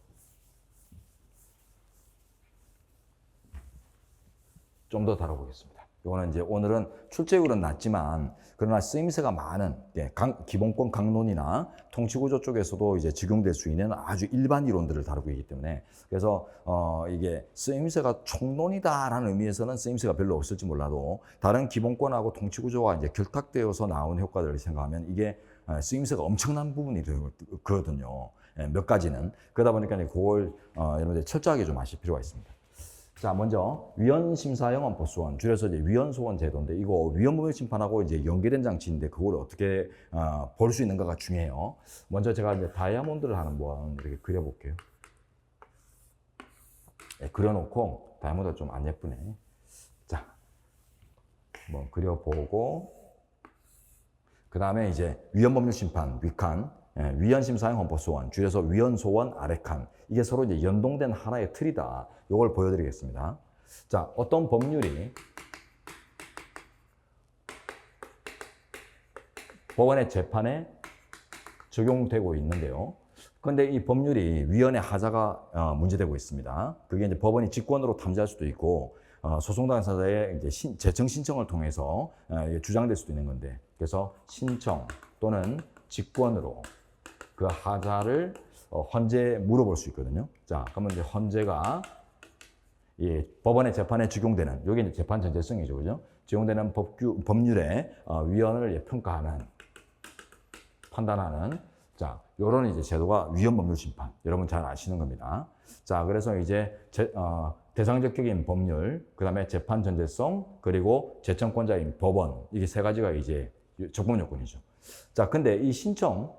좀 더 다뤄보겠습니다. 이거는 이제 오늘은 출제율은 낮지만 그러나 쓰임새가 많은 기본권 강론이나 통치구조 쪽에서도 이제 적용될 수 있는 아주 일반 이론들을 다루고 있기 때문에, 그래서 이게 쓰임새가 총론이다라는 의미에서는 쓰임새가 별로 없을지 몰라도 다른 기본권하고 통치구조와 이제 결탁되어서 나온 효과들을 생각하면 이게 쓰임새가 엄청난 부분이 되거든요. 몇 가지는. 그러다 보니까 그걸 여러분들 철저하게 좀 아실 필요가 있습니다. 자, 먼저 위헌심사형헌법소원, 줄여서 이제 위헌소원 제도인데, 이거 위헌법률 심판하고 이제 연계된 장치인데 그걸 어떻게 볼 수 있는가가 중요해요. 먼저 제가 이제 다이아몬드를 한번 이렇게 그려볼게요. 그려놓고 다음보다 좀 안 예쁘네. 자, 한번 그려보고 그 다음에 이제 위헌법률심판 위칸, 위헌심사형 헌법소원, 줄여서 위헌소원 아래칸, 이게 서로 이제 연동된 하나의 틀이다. 이걸 보여드리겠습니다. 자, 어떤 법률이 법원의 재판에 적용되고 있는데요. 그런데 이 법률이 위헌의 하자가 문제되고 있습니다. 그게 이제 법원이 직권으로 탐지할 수도 있고 소송 당사자의 이제 재청 신청을 통해서 주장될 수도 있는 건데, 그래서 신청 또는 직권으로 그 하자를 헌재에 물어볼 수 있거든요. 자, 그러면 이제 헌재가 법원의 재판에 적용되는, 여기 이제 재판 전제성이죠, 그죠? 적용되는 법률의 위헌을 평가하는, 판단하는, 자, 요런 이제 제도가 위헌법률심판. 여러분 잘 아시는 겁니다. 자, 그래서 이제 대상적격인 법률, 그 다음에 재판 전제성, 그리고 재청권자인 법원, 이게 세 가지가 이제 적법 요건이죠. 자, 근데 이 재청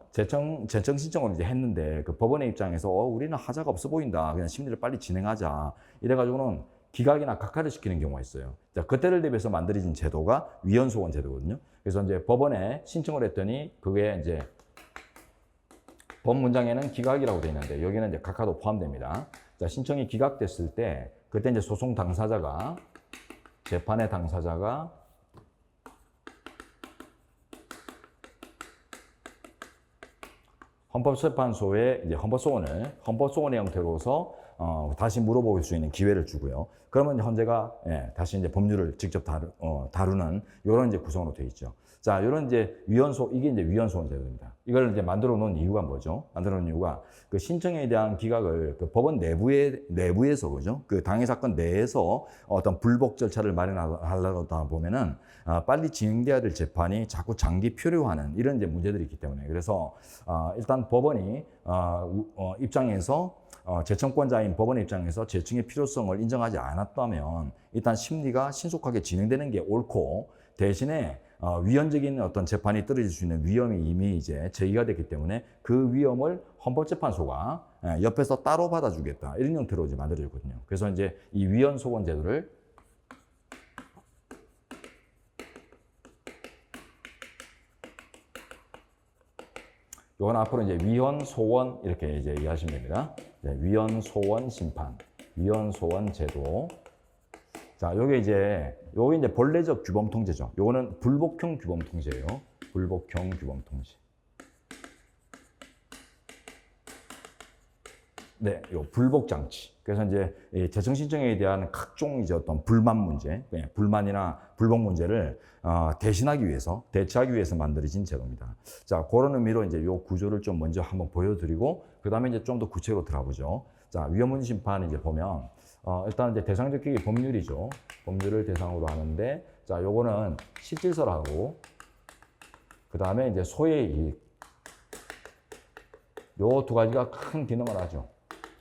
신청을 이제 했는데 그 법원의 입장에서 우리는 하자가 없어 보인다. 그냥 심리를 빨리 진행하자. 이래가지고는 기각이나 각하를 시키는 경우가 있어요. 자, 그때를 대비해서 만들어진 제도가 위헌소원 제도거든요. 그래서 이제 법원에 신청을 했더니 그게 이제 법 문장에는 기각이라고 되어 있는데 여기는 이제 각하도 포함됩니다. 자, 신청이 기각됐을 때 그때 이제 소송 당사자가, 재판의 당사자가 헌법재판소에 이제 헌법소원의 형태로서 다시 물어볼 수 있는 기회를 주고요. 그러면 헌재가 다시 이제 법률을 직접 다루는 이런 이제 구성으로 되어 있죠. 자, 이런 이제 이게 이제 위헌소원 제도입니다. 이걸 이제 만들어 놓은 이유가 뭐죠? 만들어 놓은 이유가 그 신청에 대한 기각을 그 법원 내부에서, 그죠? 그 당해 사건 내에서 어떤 불복 절차를 마련하려다 보면은 빨리 진행돼야 될 재판이 자꾸 장기 표류하는 이런 이제 문제들이 있기 때문에, 그래서 일단 법원이 입장에서 재청권자인 법원의 입장에서 재청의 필요성을 인정하지 않았다면 일단 심리가 신속하게 진행되는 게 옳고, 대신에 위헌적인 어떤 재판이 떨어질 수 있는 위험이 이미 이제 제기가 됐기 때문에 그 위험을 헌법재판소가 옆에서 따로 받아주겠다, 이런 형태로 이제 만들어졌거든요. 그래서 이제 이 위헌소원 제도를 이건 앞으로 이제 위헌소원 이렇게 이제 이해하시면 됩니다. 위헌소원 심판, 위헌소원 제도. 자, 요게 이제 본래적 규범 통제죠. 요거는 불복형 규범 통제예요. 불복형 규범 통제. 네, 요 불복 장치. 그래서 이제 재청 신청에 대한 각종 이제 어떤 불만 문제, 불만이나 불복 문제를 대신하기 위해서, 대처하기 위해서 만들어진 제도입니다. 자, 그런 의미로 이제 요 구조를 좀 먼저 한번 보여드리고, 그 다음에 이제 좀 더 구체적으로 들어가보죠. 자, 위헌문제 심판 이제 보면 일단 이제 대상적 기획이 법률이죠. 법률을 대상으로 하는데, 자, 요거는 실질서라고, 그 다음에 이제 소의 이익, 요 두 가지가 큰 기능을 하죠.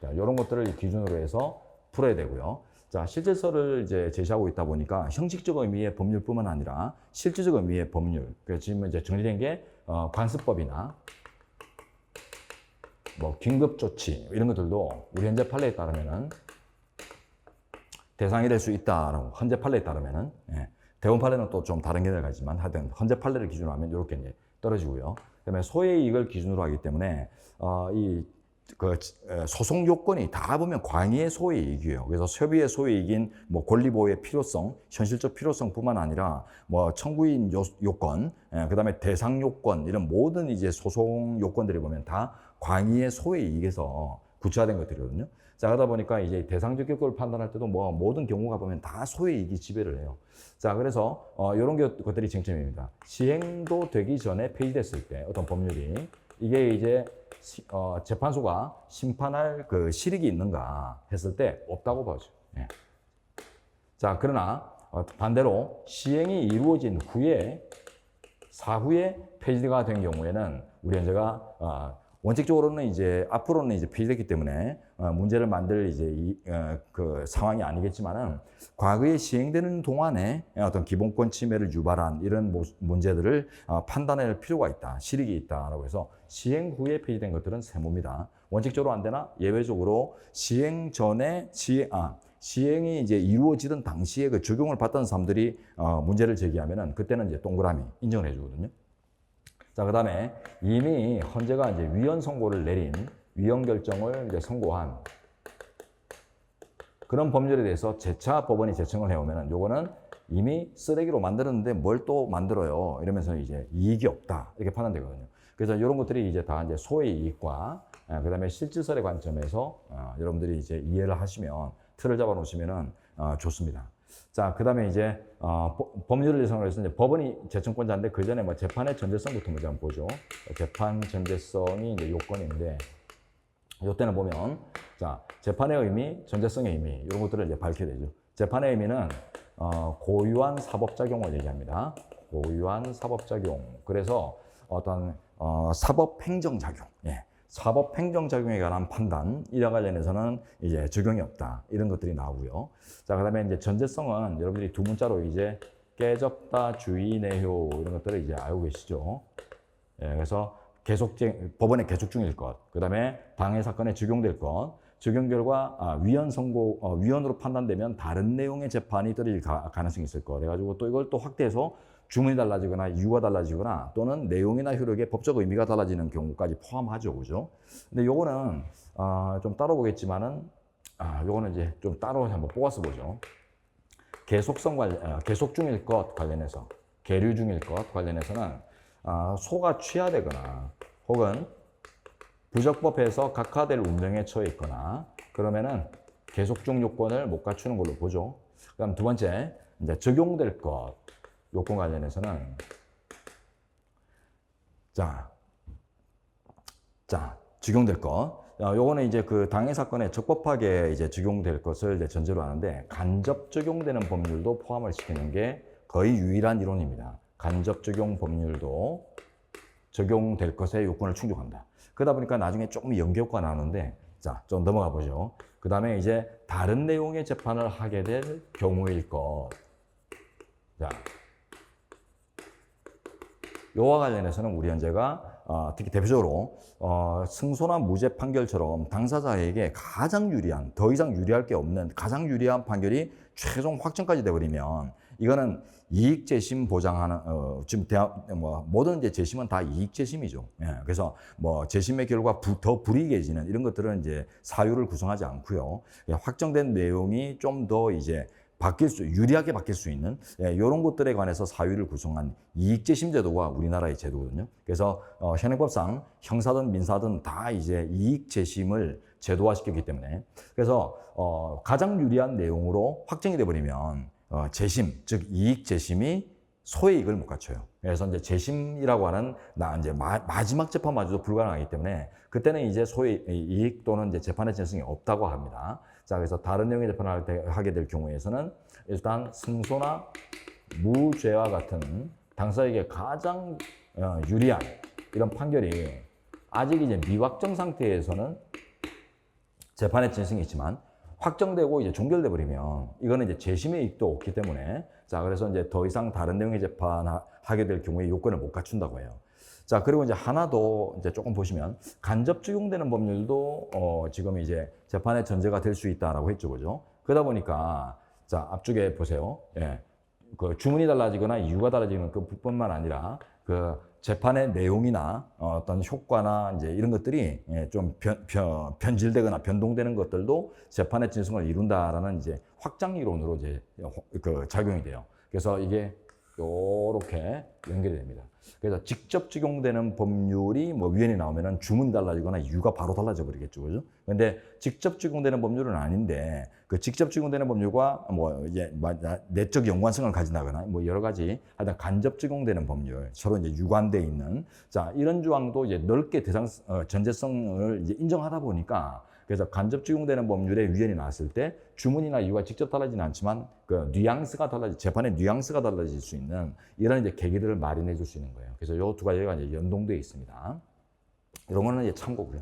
자, 이런 것들을 기준으로 해서 풀어야 되고요. 자, 실질서를 이제 제시하고 있다 보니까 형식적 의미의 법률뿐만 아니라 실질적 의미의 법률. 그래서 지금 이제 정리된 게 관습법이나 뭐 긴급조치 이런 것들도 우리 현재 판례에 따르면은 대상이 될 수 있다라고, 현재 판례에 따르면은, 대법원 판례는 또 좀 다른 개념을 가지만 하여튼 현재 판례를 기준으로 하면 이렇게 이제 떨어지고요. 그다음에 소의 이익을 기준으로 하기 때문에 소송 요건이 다 보면 광의의 소의 이익이에요. 그래서 협의의 소의 이익인 뭐 권리 보호의 필요성, 현실적 필요성뿐만 아니라 뭐 청구인 요건, 그다음에 대상 요건, 이런 모든 이제 소송 요건들이 보면 다 광의의 소의 이익에서 구체화된 것들이거든요. 자, 그러다 보니까 이제 대상적 효과를 판단할 때도 뭐 모든 경우가 보면 다 소의 이익이 지배를 해요. 자, 그래서 이런 것들이 쟁점입니다. 시행도 되기 전에 폐지됐을 때 어떤 법률이, 이게 이제 재판소가 심판할 그 실익이 있는가 했을 때 없다고 보죠. 자, 그러나 반대로 시행이 이루어진 후에, 사후에 폐지가 된 경우에는 우리 현재가 원칙적으로는 이제 앞으로는 이제 폐지됐기 때문에 문제를 만들 이제 그 상황이 아니겠지만은, 과거에 시행되는 동안에 어떤 기본권 침해를 유발한 이런 문제들을 판단할 필요가 있다, 실익이 있다라고 해서 시행 후에 폐지된 것들은 세모입니다. 원칙적으로 안 되나? 예외적으로 시행이 이제 이루어지던 당시에 그 적용을 받던 사람들이 문제를 제기하면은 그때는 이제 동그라미 인정을 해주거든요. 자, 그 다음에 이미 헌재가 이제 위헌 선고를 내린 위헌 결정을 이제 선고한 그런 법률에 대해서 재차 법원이 제청을 해오면은 요거는 이미 쓰레기로 만들었는데 뭘 또 만들어요 이러면서 이제 이익이 없다 이렇게 판단되거든요. 그래서 이런 것들이 이제 다 이제 소의 이익과 그다음에 실질설의 관점에서 여러분들이 이제 이해를 하시면 틀을 잡아 놓으시면은 좋습니다. 자, 그다음에 이제 법률을 예상을 해서 이제 법원이 재청권자인데 그 전에 뭐 재판의 전제성부터 먼저 한번 보죠. 재판 전제성이 이제 요건인데 요때는 보면 자, 재판의 의미, 전제성의 의미 이런 것들을 이제 밝혀야 되죠. 재판의 의미는 고유한 사법작용을 얘기합니다. 고유한 사법작용. 그래서 어떤 사법행정작용, 사법행정작용에 관한 판단, 이와 관련해서는 이제 적용이 없다. 이런 것들이 나오고요. 자, 그 다음에 이제 전제성은 여러분들이 두 문자로 이제 깨졌다, 주의, 내효 이런 것들을 이제 알고 계시죠. 그래서 법원의 계속 중일 것, 그 다음에 방해 사건에 적용될 것, 적용 결과 위헌으로 판단되면 다른 내용의 재판이 떨어질 가능성이 있을 것. 그래가지고 또 이걸 또 확대해서 주문이 달라지거나 이유가 달라지거나 또는 내용이나 효력의 법적 의미가 달라지는 경우까지 포함하죠, 그죠? 근데 요거는 좀 따로 보겠지만은 요거는 이제 좀 따로 한번 뽑아서 보죠. 계속 중일 것 관련해서, 계류 중일 것 관련해서는 소가 취하되거나 혹은 부적법해서 각하될 운명에 처해 있거나 그러면은 계속중 요건을 못 갖추는 걸로 보죠. 그다음 두 번째, 이제 적용될 것 요건 관련해서는 자 적용될 것. 요거는 이제 그 당해 사건에 적법하게 이제 적용될 것을 이제 전제로 하는데 간접 적용되는 법률도 포함을 시키는 게 거의 유일한 이론입니다. 간접 적용 법률도 적용될 것의 요건을 충족한다. 그러다 보니까 나중에 조금 연계효과가 나오는데 자, 좀 넘어가 보죠. 그 다음에 이제 다른 내용의 재판을 하게 될 경우일 것. 자, 요와 관련해서는 우리 헌재가 특히 대표적으로 승소나 무죄 판결처럼 당사자에게 가장 유리한, 더 이상 유리할 게 없는 가장 유리한 판결이 최종 확정까지 돼버리면 이거는 이익 재심 보장하는 지금 모든 이제 재심은 다 이익 재심이죠. 그래서 뭐 재심의 결과 더 불이익해지는 이런 것들은 이제 사유를 구성하지 않고요. 확정된 내용이 좀 더 이제 유리하게 바뀔 수 있는 이런 것들에 관해서 사유를 구성한 이익재심 제도가 우리나라의 제도거든요. 그래서 현행법상 형사든 민사든 다 이제 이익재심을 제도화시켰기 때문에 그래서 가장 유리한 내용으로 확정이 돼버리면 재심, 즉 이익재심이 소의 이익을 못 갖춰요. 그래서 이제 재심이라고 하는 이제 마지막 재판마저도 불가능하기 때문에 그때는 이제 소의 이익 또는 이제 재판의 진성이 없다고 합니다. 자, 그래서 다른 내용의 재판을 하게 될 경우에서는 일단 승소나 무죄와 같은 당사자에게 가장 유리한 이런 판결이 아직 이제 미확정 상태에서는 재판의 진성이 있지만 확정되고 이제 종결돼 버리면 이거는 이제 재심의 이익도 없기 때문에 자, 그래서 이제 더 이상 다른 내용의 재판하게 될 경우에 요건을 못 갖춘다고 해요. 자, 그리고 이제 하나 더 이제 조금 보시면 간접 적용되는 법률도 지금 이제 재판의 전제가 될 수 있다라고 했죠, 그죠? 그러다 보니까 자, 앞쪽에 보세요. 그 주문이 달라지거나 이유가 달라지는 그뿐만 아니라 그 재판의 내용이나 어떤 효과나 이제 이런 것들이 좀 변질되거나 변동되는 것들도 재판의 진성을 이룬다라는 이제 확장 이론으로 이제 그 작용이 돼요. 그래서 이게 요렇게 연결이 됩니다. 그래서 직접 적용되는 법률이 뭐 위헌이 나오면은 주문이 달라지거나 이유가 바로 달라져 버리겠죠, 그죠? 근데 직접 적용되는 법률은 아닌데 그 직접 적용되는 법률과 뭐 이제 내적 연관성을 가진다거나 뭐 여러 가지 하여튼 간접 적용되는 법률 서로 이제 유관돼 있는 자, 이런 조항도 이제 넓게 전제성을 이제 인정하다 보니까 그래서 간접 적용되는 법률에 위헌이 나왔을 때 주문이나 이유가 직접 달라지는 않지만 그 뉘앙스가 재판의 뉘앙스가 달라질 수 있는 이런 이제 계기들을 마련해 줄 수 있는 거예요. 그래서 이 두 가지가 이제 연동되어 있습니다. 이런 거는 이제 참고고요.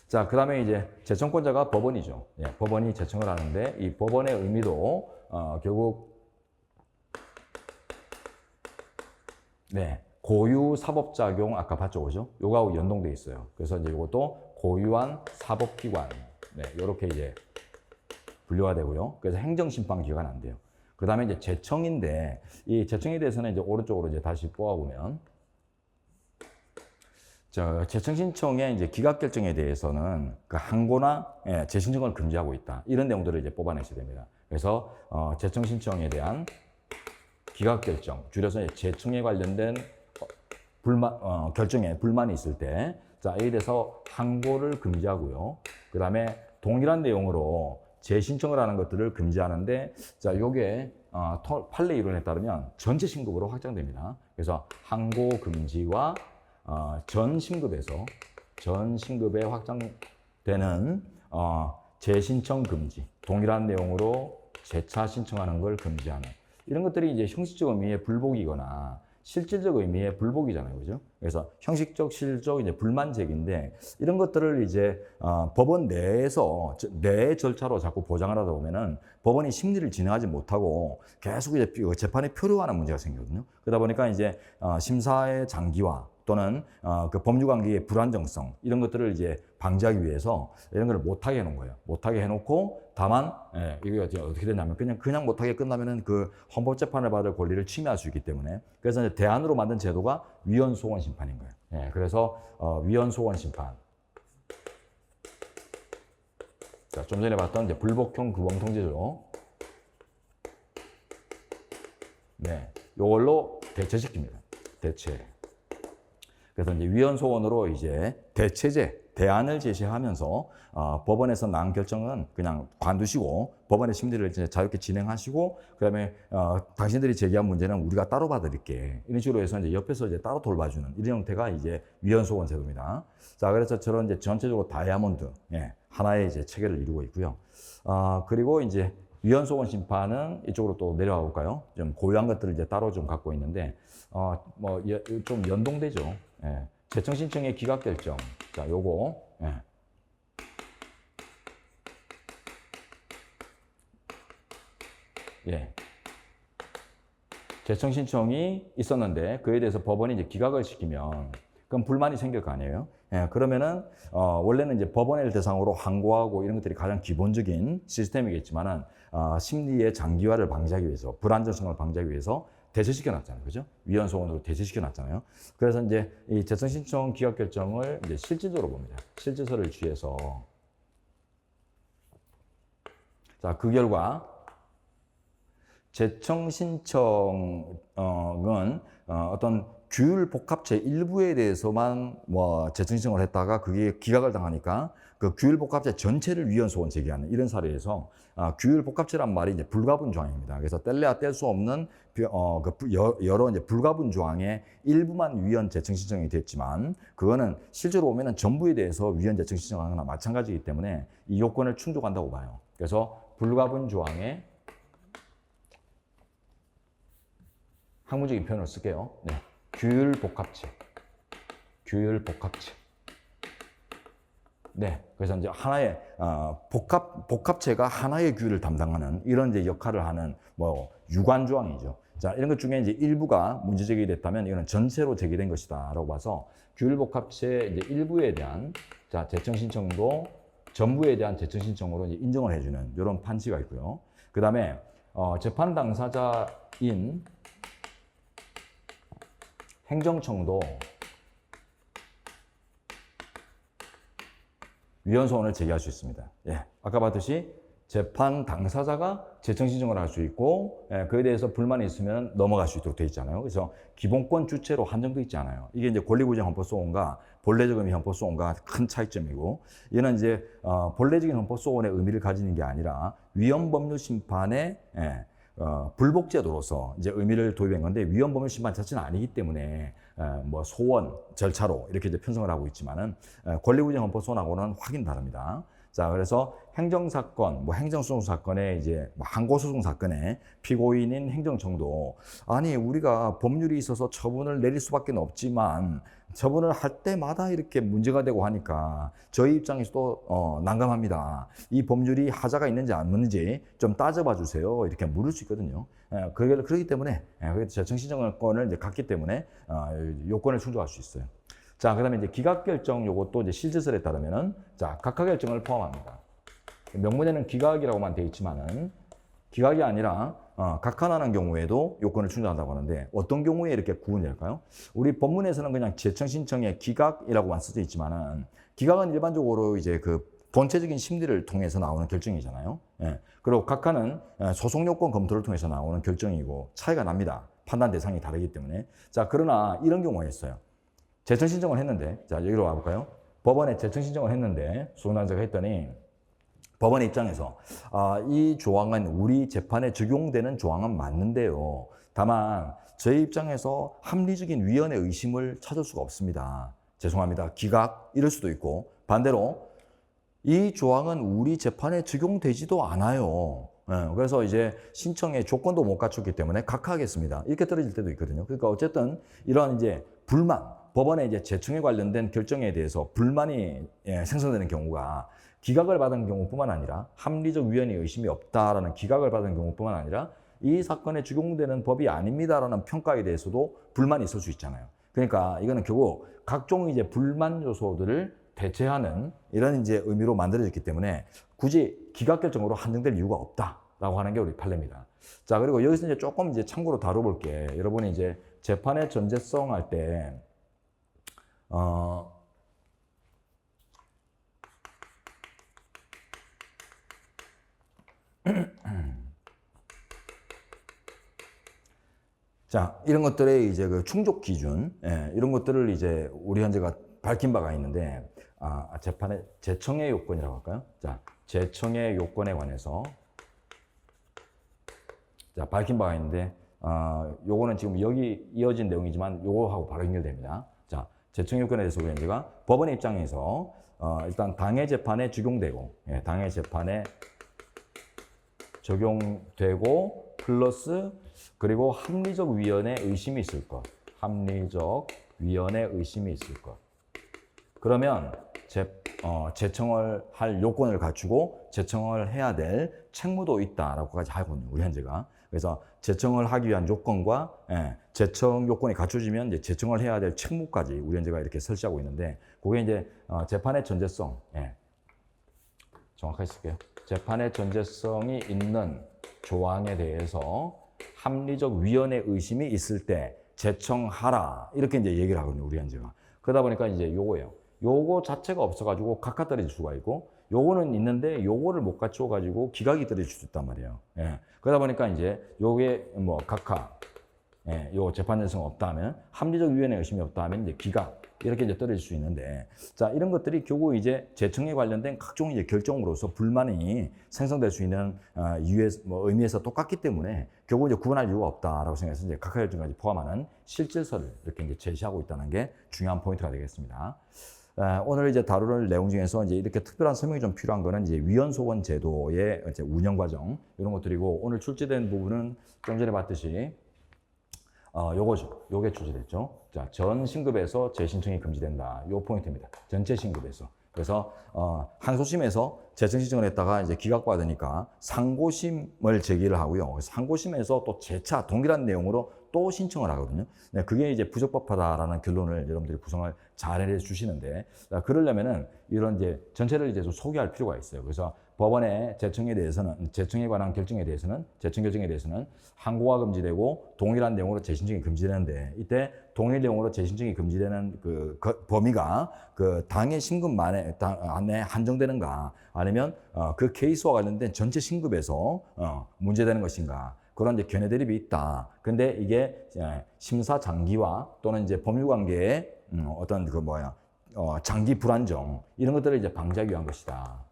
자, 그 다음에 이제 재청권자가 법원이죠. 법원이 재청을 하는데 이 법원의 의미도 결국 고유 사법작용 아까 봤죠, 그죠? 요거하고 연동돼 있어요. 그래서 이제 이것도 고유한 사법기관. 네, 이렇게 이제 분류가 되고요. 그래서 행정심판기관 안 돼요. 그 다음에 이제 제청인데, 이 제청에 대해서는 이제 오른쪽으로 이제 다시 뽑아보면, 제청 신청의 이제 기각 결정에 대해서는 그 항고나 재신청을 금지하고 있다. 이런 내용들을 이제 뽑아내셔야 됩니다. 그래서 제청 신청에 대한 기각 결정, 줄여서 제청에 관련된 결정에 불만이 있을 때, 자, 이에 대해서 항고를 금지하고요. 그 다음에 동일한 내용으로 재신청을 하는 것들을 금지하는데, 자, 요게 판례 이론에 따르면 전체 신급으로 확장됩니다. 그래서 항고 금지와 전 신급에 확장되는 재신청 금지, 동일한 내용으로 재차 신청하는 걸 금지하는 이런 것들이 이제 형식적 의미의 불복이거나 실질적 의미의 불복이잖아요, 그죠? 그래서 형식적, 실적 이제 불만 제기인데 이런 것들을 이제 법원 내에서 내 절차로 자꾸 보장을 하다 보면은 법원이 심리를 진행하지 못하고 계속 이제 재판에 표류하는 문제가 생기거든요. 그러다 보니까 이제 심사의 장기화 또는 그 법률 관계의 불안정성 이런 것들을 이제 방지하기 위해서 이런 걸 못하게 해놓은 거예요. 못하게 해놓고 다만 이게 어떻게 되냐면 그냥 못하게 끝나면은 그 헌법재판을 받을 권리를 침해할 수 있기 때문에 그래서 이제 대안으로 만든 제도가 위헌소원 심판인 거예요. 그래서 위헌소원 심판. 자, 좀 전에 봤던 이제 불복형 규범통제죠. 네, 요걸로 대체시킵니다. 대체. 그래서 이제 위헌소원으로 이제 대안을 제시하면서 법원에서 난 결정은 그냥 관두시고 법원의 심리를 이제 자유롭게 진행하시고 그다음에 당신들이 제기한 문제는 우리가 따로 봐드릴게 이런 식으로 해서 이제 옆에서 이제 따로 돌봐주는 이런 형태가 이제 위헌소원 제도입니다. 자, 그래서 저런 이제 전체적으로 다이아몬드 하나의 이제 체계를 이루고 있고요. 그리고 이제 위헌소원 심판은 이쪽으로 또 내려가 볼까요? 좀 고유한 것들을 이제 따로 좀 갖고 있는데 뭐 좀 연동되죠. 재청 신청의 기각 결정. 자, 요거. 재청 신청이 있었는데 그에 대해서 법원이 이제 기각을 시키면 그럼 불만이 생길 거 아니에요? 그러면은 원래는 이제 법원을 대상으로 항고하고 이런 것들이 가장 기본적인 시스템이겠지만은 심리의 장기화를 방지하기 위해서 불안정성을 방지하기 위해서 대체시켜 놨잖아요. 그죠? 위헌소원으로 대체시켜 놨잖아요. 그래서 이제 이 재청 신청 기각 결정을 이제 실질적으로 봅니다. 실질서를 취해서. 자, 그 결과 재청 신청은 어떤 규율 복합체 일부에 대해서만 뭐 재청 신청을 했다가 그게 기각을 당하니까 그 규율 복합체 전체를 위헌소원 제기하는 이런 사례에서 규율 복합체란 말이 이제 불가분 조항입니다. 그래서 뗄래야 뗄 수 없는 여러 이제 불가분 조항의 일부만 위헌 재청 신청이 됐지만 그거는 실제로 보면은 전부에 대해서 위헌 재청 신청하는 거나 마찬가지이기 때문에 이 요건을 충족한다고 봐요. 그래서 불가분 조항의 학문적인 표현을 쓸게요. 네. 규율 복합체. 규율 복합체. 네. 그래서 이제 하나의 복합체가 하나의 규율을 담당하는 이런 이제 역할을 하는 뭐 유관 조항이죠. 자, 이런 것 중에 이제 일부가 문제 제기됐다면 이거는 전체로 제기된 것이다라고 봐서 규율 복합체 이제 일부에 대한 재청 신청도 전부에 대한 재청 신청으로 이제 인정을 해주는 이런 판시가 있고요. 그 다음에 재판 당사자인 행정청도 위헌소원을 제기할 수 있습니다. 아까 봤듯이 재판 당사자가 재청 신청을 할 수 있고 그에 대해서 불만이 있으면 넘어갈 수 있도록 되어 있잖아요. 그래서 기본권 주체로 한정되어 있지 않아요. 이게 이제 권리구제 헌법소원과 본래적 의미 헌법소원과 큰 차이점이고 얘는 이제 본래적인 헌법소원의 의미를 가지는 게 아니라 위헌법률 심판의 불복제도로서 이제 의미를 도입한 건데 위헌법률 심판 자체는 아니기 때문에 뭐 소원 절차로 이렇게 이제 편성을 하고 있지만은 권리구제 헌법소원하고는 확연 다릅니다. 자, 그래서 행정사건, 뭐 행정소송사건에 이제 뭐 항고소송사건에 피고인인 행정청도 아니 우리가 법률이 있어서 처분을 내릴 수밖에 없지만 처분을 할 때마다 이렇게 문제가 되고 하니까 저희 입장에서도 난감합니다. 이 법률이 하자가 있는지 없는지 좀 따져봐 주세요. 이렇게 물을 수 있거든요. 그렇기 때문에 재청 신청권을 이제 갖기 때문에 요건을 충족할 수 있어요. 자, 그다음에 이제 기각 결정 요것도 이제 실질설에 따르면은 자, 각하 결정을 포함합니다. 명문에는 기각이라고만 되어 있지만은 기각이 아니라 각하나는 경우에도 요건을 충족한다고 하는데 어떤 경우에 이렇게 구분이 될까요? 우리 법문에서는 그냥 제청 신청에 기각이라고만 써져 있지만은 기각은 일반적으로 이제 그 본체적인 심리를 통해서 나오는 결정이잖아요. 예. 그리고 각하는 소송 요건 검토를 통해서 나오는 결정이고 차이가 납니다. 판단 대상이 다르기 때문에. 자, 그러나 이런 경우가 있어요. 제청 신청을 했는데, 자, 여기로 와볼까요? 법원에 제청 신청을 했는데, 소송당사자가 했더니, 법원의 입장에서, 이 조항은 우리 재판에 적용되는 조항은 맞는데요. 다만, 저희 입장에서 합리적인 위헌의 의심을 찾을 수가 없습니다. 죄송합니다. 기각, 이럴 수도 있고, 반대로, 이 조항은 우리 재판에 적용되지도 않아요. 그래서 이제 신청의 조건도 못 갖췄기 때문에 각하하겠습니다. 이렇게 떨어질 때도 있거든요. 그러니까 어쨌든 이런 이제 불만, 법원의 이제 제청에 관련된 결정에 대해서 불만이 생성되는 경우가 기각을 받은 경우뿐만 아니라 합리적 위헌의 의심이 없다라는 기각을 받은 경우뿐만 아니라 이 사건에 적용되는 법이 아닙니다라는 평가에 대해서도 불만이 있을 수 있잖아요. 그러니까 이거는 결국 각종 이제 불만 요소들을 대체하는 이런 이제 의미로 만들어졌기 때문에 굳이 기각 결정으로 한정될 이유가 없다라고 하는 게 우리 판례입니다. 자, 그리고 여기서 이제 조금 이제 참고로 다뤄볼 게 여러분이 이제 재판의 전제성 할 때, 자, 이런 것들의 이제 그 충족 기준, 이런 것들을 이제 우리 현재가 밝힌 바가 있는데, 재판의 제청의 요건이라고 할까요? 자, 제청의 요건에 관해서 자, 밝힌 바가 있는데, 요거는 지금 여기 이어진 내용이지만 요거하고 바로 연결됩니다. 자, 제청 요건에 대해서 우리 현재가 법원의 입장에서 일단 당해 재판에 적용되고, 당해 재판에 적용되고 플러스 그리고 합리적 위헌의 의심이 있을 것. 합리적 위헌의 의심이 있을 것. 그러면 제청을 할 요건을 갖추고 제청을 해야 될 책무도 있다라고까지 하거든요. 우리 현재가. 그래서 제청을 하기 위한 요건과 제청 요건이 갖춰지면 이제 제청을 해야 될 책무까지 우리 현재가 이렇게 설치하고 있는데 그게 이제 재판의 전제성. 정확하게 쓸게요. 재판의 전제성이 있는 조항에 대해서 합리적 위헌의 의심이 있을 때 제청하라 이렇게 이제 얘기를 하거든요. 우리 현재가. 그러다 보니까 이제 요거예요. 요거 자체가 없어가지고 각하 떨어질 수가 있고 요거는 있는데 요거를 못 갖춰가지고 기각이 떨어질 수 있단 말이에요. 그러다 보니까 이제 요게 뭐 각하, 요 재판 전제성 없다 하면 합리적 위헌의 의심이 없다 하면 이제 기각 이렇게 이제 떨어질 수 있는데 자 이런 것들이 결국 이제 제청에 관련된 각종 이제 결정으로서 불만이 생성될 수 있는 이유에 뭐 의미에서 똑같기 때문에 결국 이제 구분할 이유가 없다라고 생각해서 이제 각하 결정까지 포함하는 실질서를 이렇게 이제 제시하고 있다는 게 중요한 포인트가 되겠습니다. 오늘 이제 다룰 내용 중에서 이제 이렇게 특별한 설명이 좀 필요한 거는 이제 위헌소원 제도의 이제 운영 과정 이런 것들이고 오늘 출제된 부분은 좀 전에 봤듯이 요거죠. 요게 출제됐죠. 자, 전 신급에서 재신청이 금지된다. 요 포인트입니다. 전체 신급에서. 그래서 항소심에서 재청 신청을 했다가 이제 기각받으니까 상고심을 제기를 하고요. 상고심에서 또 재차 동일한 내용으로 또 신청을 하거든요. 그게 이제 부적법하다라는 결론을 여러분들이 구성을 잘 해 주시는데 그러려면은 이런 이제 전체를 이제 좀 소개할 필요가 있어요. 그래서 법원의 제청에 대해서는 제청에 관한 결정에 대해서는 제청 결정에 대해서는 항고가 금지되고 동일한 내용으로 재신청이 금지되는데 이때 동일 내용으로 재신청이 금지되는 그 범위가 그 당의 신급만에 안에 한정되는가 아니면 그 케이스와 관련된 전체 신급에서 문제되는 것인가 그런 이제 견해 대립이 있다. 근데 이게 심사 장기와 또는 이제 법률 관계의 어떤 그 장기 불안정 이런 것들을 이제 방지하기 위한 것이다.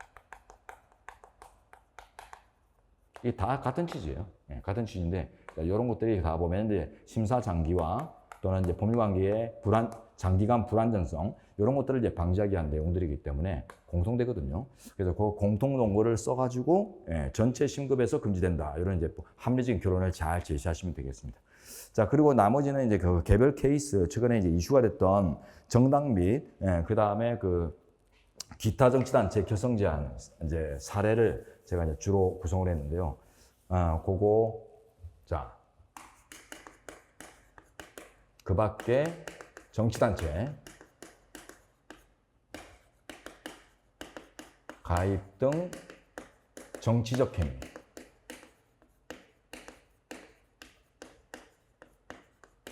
이게 다 같은 취지예요. 같은 취지인데 이런 것들이 다 보면 이제 심사 장기와 또는 이제 법률 관계의 장기간 불안정성 이런 것들을 이제 방지하기 위한 내용들이기 때문에 공통되거든요. 그래서 그 공통 용어를 써가지고 전체 신급에서 금지된다 이런 이제 합리적인 결론을 잘 제시하시면 되겠습니다. 자 그리고 나머지는 이제 그 개별 케이스 최근에 이제 이슈가 됐던 정당 및 그 다음에 그 기타 정치단체 결성 제한 이제 사례를 제가 이제 주로 구성을 했는데요. 그거 자 그 밖에 정치단체 가입 등 정치적 행위.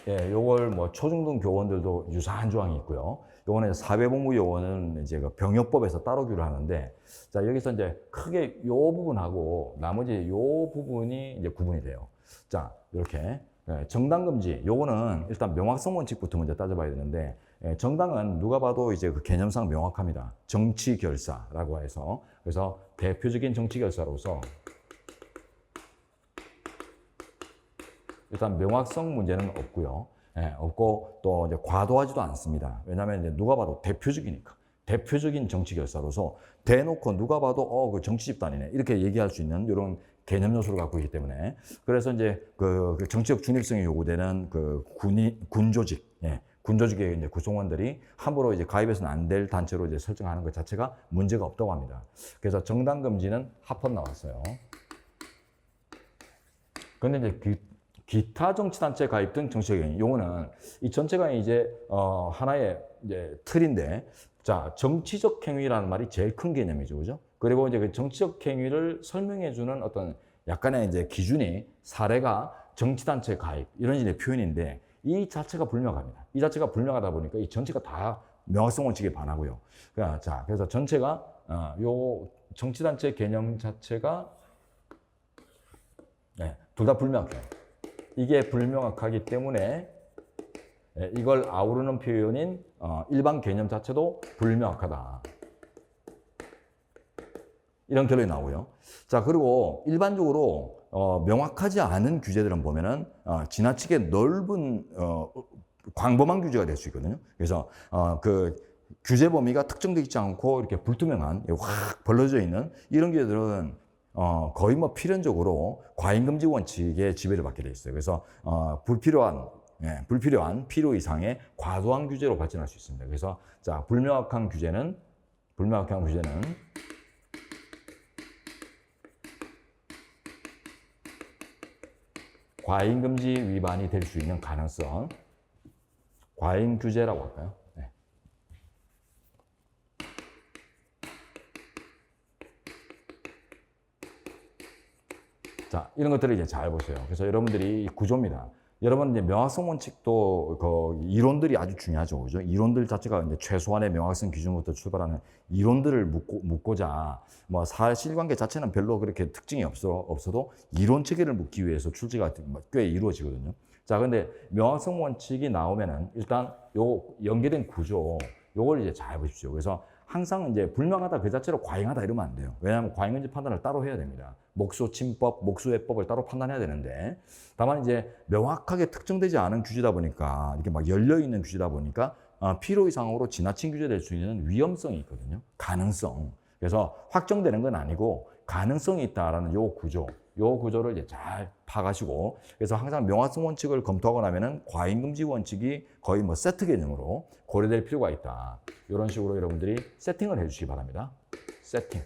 예, 요걸 뭐 초중등 교원들도 유사한 조항이 있고요. 요거는 사회복무요원은 이제 그 병역법에서 따로 규를 하는데, 자, 여기서 이제 크게 요 부분하고 나머지 요 부분이 이제 구분이 돼요. 자, 이렇게. 예, 정당금지. 요거는 일단 명확성 원칙부터 먼저 따져봐야 되는데, 예, 정당은 누가 봐도 이제 그 개념상 명확합니다. 정치결사라고 해서. 그래서 대표적인 정치결사로서 일단 명확성 문제는 없고요. 예, 없고 또 이제 과도하지도 않습니다. 왜냐하면 이제 누가 봐도 대표적이니까. 대표적인 정치 결사로서 대놓고 누가 봐도 그 정치 집단이네 이렇게 얘기할 수 있는 이런 개념 요소를 갖고 있기 때문에 그래서 이제 그 정치적 중립성이 요구되는 그 군조직, 예, 군조직의 이제 구성원들이 함부로 이제 가입해서는 안 될 단체로 이제 설정하는 것 자체가 문제가 없다고 합니다. 그래서 정당 금지는 합헌 나왔어요. 그런데 이제 기타 정치단체 가입 등 정치적 행위. 요거는 이 전체가 이제 하나의 이제 틀인데, 자, 정치적 행위라는 말이 제일 큰 개념이죠, 그죠? 그리고 이제 그 정치적 행위를 설명해주는 어떤 약간의 이제 기준이 사례가 정치단체 가입 이런 이제 표현인데 이 자체가 불명확합니다. 이 자체가 불명하다 보니까 이 전체가 다 명확성 원칙에 반하고요. 자, 그래서 전체가 요 정치단체 개념 자체가 네, 둘 다 불명확해요. 이게 불명확하기 때문에 이걸 아우르는 표현인 일반 개념 자체도 불명확하다. 이런 결론이 나오고요. 자, 그리고 일반적으로 명확하지 않은 규제들은 보면은 지나치게 넓은 광범한 규제가 될 수 있거든요. 그래서 그 규제 범위가 특정되지 않고 이렇게 불투명한 확 벌어져 있는 이런 규제들은 거의 뭐 필연적으로 과잉금지 원칙의 지배를 받게 돼 있어요. 그래서 불필요한 필요 이상의 과도한 규제로 발전할 수 있습니다. 그래서 자, 불명확한 규제는 과잉금지 위반이 될 수 있는 가능성, 과잉 규제라고 할까요? 네. 자, 이런 것들을 이제 잘 보세요. 그래서 여러분들이 구조입니다. 여러분 이제 명확성 원칙도 그 이론들이 아주 중요하죠, 그죠? 이론들 자체가 이제 최소한의 명확성 기준부터 출발하는 이론들을 묻고자 뭐 사실관계 자체는 별로 그렇게 특징이 없어도 이론 체계를 묻기 위해서 출제가 꽤 이루어지거든요. 자, 근데 명확성 원칙이 나오면은 일단 요 연계된 구조, 요걸 이제 잘 보십시오. 그래서 항상 이제 불명하다 그 자체로 과잉하다 이러면 안 돼요. 왜냐하면 과잉금지 판단을 따로 해야 됩니다. 목수침법, 목수회법을 따로 판단해야 되는데 다만 이제 명확하게 특정되지 않은 규제다 보니까 이렇게 막 열려있는 규제다 보니까 필요 이상으로 지나친 규제될 수 있는 위험성이 있거든요. 가능성. 그래서 확정되는 건 아니고 가능성이 있다라는 요 구조를 이제 잘 파가시고 그래서 항상 명확성 원칙을 검토하고 나면은 과잉금지 원칙이 거의 뭐 세트 개념으로 고려될 필요가 있다. 이런 식으로 여러분들이 세팅을 해주시기 바랍니다. 세팅.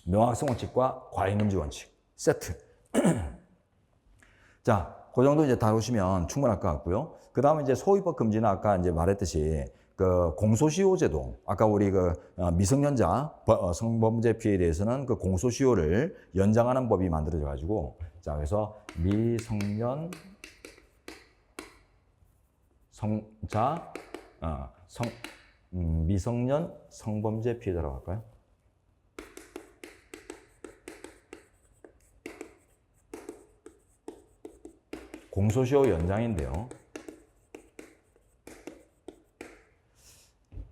명확성 원칙과 과잉금지 원칙. 세트. 자, 그 정도 이제 다루시면 충분할 것 같고요. 그 다음에 이제 소위법 금지는 아까 이제 말했듯이 그 공소시효제도, 아까 우리 그 미성년자 성범죄 피해에 대해서는 그 공소시효를 연장하는 법이 만들어져 가지고, 자, 그래서 미성년 미성년 성범죄 피해자라고 할까요? 공소시효 연장인데요.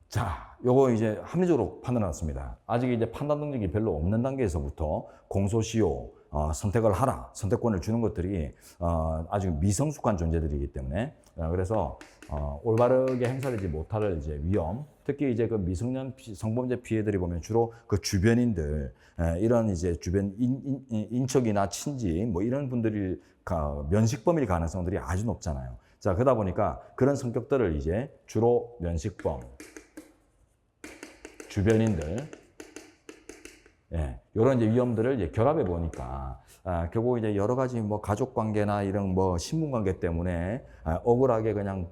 자, 요거 이제 합리적으로 판단해놨습니다. 아직 이제 판단 능력이 별로 없는 단계에서부터 공소시효 선택을 하라, 선택권을 주는 것들이 아직 미성숙한 존재들이기 때문에 그래서 올바르게 행사되지 못할 이제 위험, 특히 이제 그 미성년 성범죄 피해들이 보면 주로 그 주변인들 이런 이제 주변 인척이나 친지 뭐 이런 분들이 면식범일 가능성들이 아주 높잖아요. 자, 그러다 보니까 그런 성격들을 이제 주로 면식범, 주변인들, 이런 이제 위험들을 이제 결합해 보니까 결국 이제 여러 가지 뭐 가족 관계나 이런 뭐 신분 관계 때문에 억울하게 그냥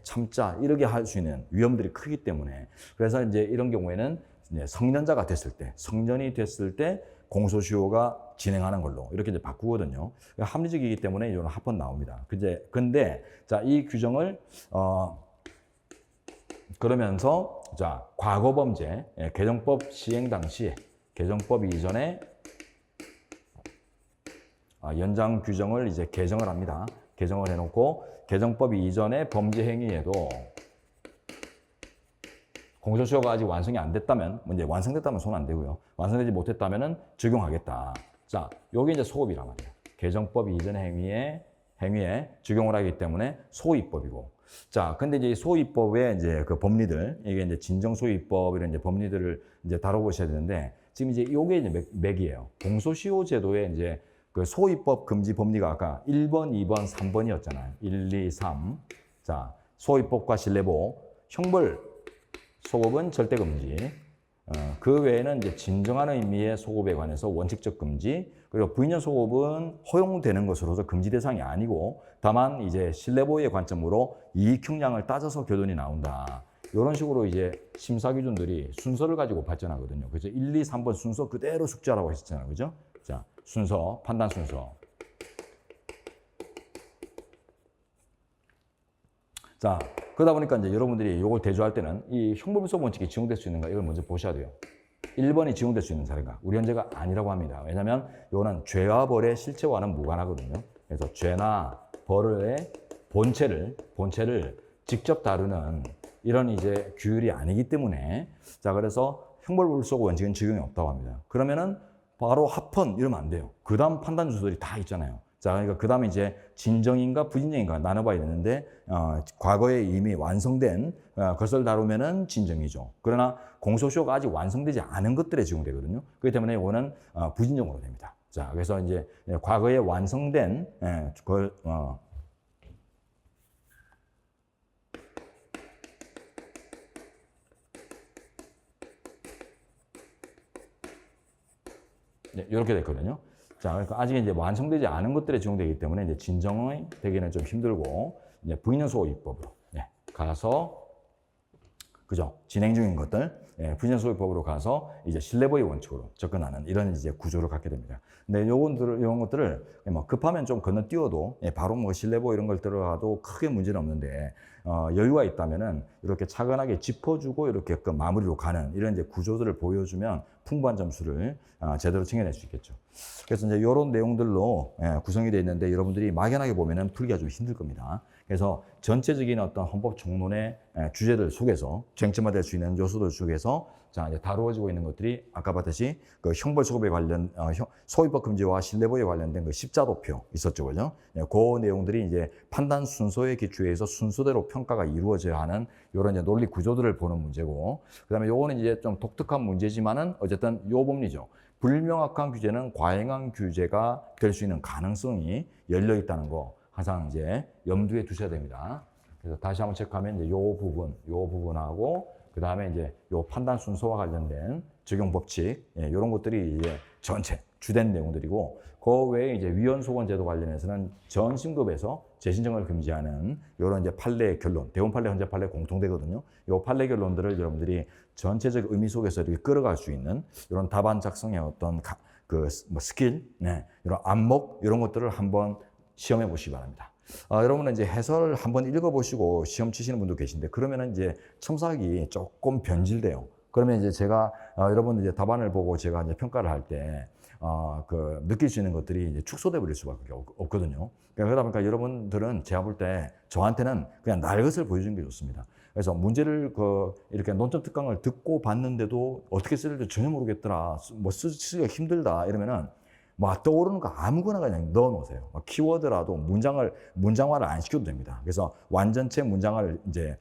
참자 이렇게 할 수 있는 위험들이 크기 때문에 그래서 이제 이런 경우에는 이제 성년자가 됐을 때, 성년이 됐을 때 공소시효가 진행하는 걸로 이렇게 이제 바꾸거든요. 합리적이기 때문에 이런 합헌 나옵니다. 근데 자, 이 규정을 그러면서 자, 과거범죄 개정법 시행 당시에 개정법 이전에 연장 규정을 이제 개정을 합니다. 개정을 해놓고 개정법 이전의 범죄 행위에도 공소시효가 아직 완성이 안 됐다면, 이제 완성됐다면 손 안 대고요. 완성되지 못했다면은 적용하겠다. 자, 요게 이제 소급이란 말이에요. 개정법 이전의 행위에 적용을 하기 때문에 소입법이고. 자, 근데 이제 소입법의 이제 그 법리들, 이게 이제 진정소입법 이런 이제 법리들을 이제 다뤄보셔야 되는데, 지금 이제 요게 이제 맥이에요. 공소시효 제도의 이제 그 소입법 금지 법리가 아까 1번, 2번, 3번이었잖아요. 1, 2, 3. 자, 소입법과 신뢰보, 형벌, 소급은 절대 금지. 그 외에는 이제 진정한 의미의 소급에 관해서 원칙적 금지, 그리고 부인연 소급은 허용되는 것으로서 금지 대상이 아니고 다만 이제 신뢰보호의 관점으로 이익 형량을 따져서 교돈이 나온다. 이런 식으로 이제 심사 기준들이 순서를 가지고 발전하거든요. 그래서 1, 2, 3번 순서 그대로 숙지하라고 했었잖아요. 그죠? 자, 순서, 판단 순서. 자, 그러다 보니까 이제 여러분들이 이걸 대조할 때는 이 형벌분석 원칙이 적용될 수 있는가 이걸 먼저 보셔야 돼요. 1번이 적용될 수 있는 사례인가? 우리 현재가 아니라고 합니다. 왜냐하면 이거는 죄와 벌의 실체와는 무관하거든요. 그래서 죄나 벌의 본체를 직접 다루는 이런 이제 규율이 아니기 때문에 자, 그래서 형벌분석 원칙은 적용이 없다고 합니다. 그러면은 바로 합헌 이러면 안 돼요. 그 다음 판단 주소들이 다 있잖아요. 자, 그러니까 그 다음에 이제 진정인가 부진정인가 나눠봐야 되는데, 과거에 이미 완성된 것을 다루면은 진정이죠. 그러나 공소시효가 아직 완성되지 않은 것들에 적용되거든요. 그렇기 때문에 이거는 부진정으로 됩니다. 자, 그래서 이제 과거에 완성된 그걸 이렇게 됐거든요. 자, 그러니까 아직 이제 완성되지 않은 것들에 적용되기 때문에 이제 진정이 되기는 좀 힘들고, 이제 부인연 소입법으로 가서, 그죠? 진행 중인 것들, 부인연 소입법으로 가서 이제 신뢰보호 원칙으로 접근하는 이런 이제 구조를 갖게 됩니다. 근데 이런 것들을 뭐 급하면 좀 건너뛰어도 바로 뭐 신뢰보호 이런 걸 들어가도 크게 문제는 없는데, 여유가 있다면은 이렇게 차근하게 짚어주고 이렇게 그 마무리로 가는 이런 이제 구조들을 보여주면 풍부한 점수를 제대로 챙겨낼 수 있겠죠. 그래서 이제 이런 내용들로 구성이 되어 있는데 여러분들이 막연하게 보면은 풀기가 좀 힘들 겁니다. 그래서 전체적인 어떤 헌법 총론의 주제들 속에서 쟁점화될 수 있는 요소들 속에서 자, 이제 다루어지고 있는 것들이 아까 봤듯이 그 형벌소급에 관련 소입법 금지와 신뢰보호에 관련된 그 십자도표 있었죠, 그죠? 그 내용들이 이제 판단 순서에 기초해서 순서대로 평가가 이루어져야 하는 이런 이제 논리 구조들을 보는 문제고, 그다음에 요거는 이제 좀 독특한 문제지만은 어쨌든 요 법리죠. 불명확한 규제는 과잉한 규제가 될 수 있는 가능성이 열려 있다는 거 항상 이제 염두에 두셔야 됩니다. 그래서 다시 한번 체크하면 이제 요 부분하고 그 다음에 이제 요 판단 순서와 관련된 적용 법칙, 이런 것들이 이제 전체 주된 내용들이고, 그 외에 이제 위헌소원 제도 관련해서는 전 신급에서 재신청을 금지하는 이런 이제 판례 결론, 대원 판례, 헌재 판례 공통되거든요. 요 판례 결론들을 여러분들이 전체적 의미 속에서 이렇게 끌어갈 수 있는 이런 답안 작성의 어떤 뭐 스킬, 이런 안목 이런 것들을 한번 시험해 보시기 바랍니다. 여러분은 이제 해설 한번 읽어보시고 시험 치시는 분도 계신데 그러면은 이제 첨삭이 조금 변질돼요. 그러면 이제 제가 여러분 이제 답안을 보고 제가 이제 평가를 할 때 느낄 수 있는 것들이 이제 축소돼 버릴 수밖에 없거든요. 그러다 보니까 여러분들은 제가 볼 때 저한테는 그냥 날 것을 보여주는 게 좋습니다. 그래서 문제를 이렇게 논점 특강을 듣고 봤는데도 어떻게 쓸지 전혀 모르겠더라, 뭐 쓰기가 힘들다 이러면은 뭐 떠오르는 거 아무거나 그냥 넣어 놓으세요. 키워드라도 문장화를 안 시켜도 됩니다. 그래서 완전체 문장을 이제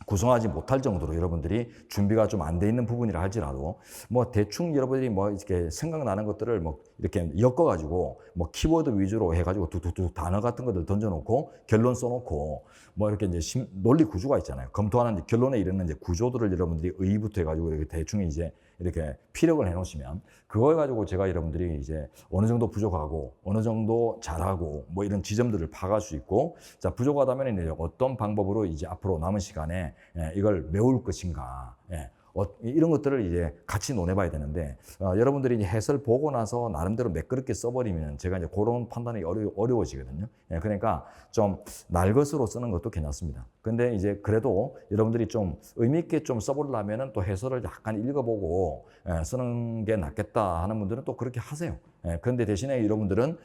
구성하지 못할 정도로 여러분들이 준비가 좀 안 돼 있는 부분이라 할지라도 뭐 대충 여러분들이 뭐 이렇게 생각나는 것들을 뭐 이렇게 엮어가지고 뭐 키워드 위주로 해가지고 툭툭툭 단어 같은 것들 던져놓고 결론 써놓고 뭐 이렇게 이제 논리 구조가 있잖아요. 검토하는 결론에 이르는 이제 구조들을 여러분들이 의의부터 해가지고 이렇게 대충 이제 이렇게 피력을 해놓으시면 그걸 가지고 제가 여러분들이 이제 어느 정도 부족하고 어느 정도 잘하고 뭐 이런 지점들을 파악할 수 있고, 자, 부족하다면 이제 어떤 방법으로 이제 앞으로 남은 시간에 이걸 메울 것인가, 이런 것들을 이제 같이 논해봐야 되는데, 여러분들이 이제 해설 보고 나서 나름대로 매끄럽게 써버리면 제가 이제 그런 판단이 어려워지거든요. 예, 그러니까 좀 날것으로 쓰는 것도 괜찮습니다. 근데 이제 그래도 여러분들이 좀 의미있게 좀 써보려면은 또 해설을 약간 읽어보고 쓰는 게 낫겠다 하는 분들은 또 그렇게 하세요. 예, 그런데 대신에 여러분들은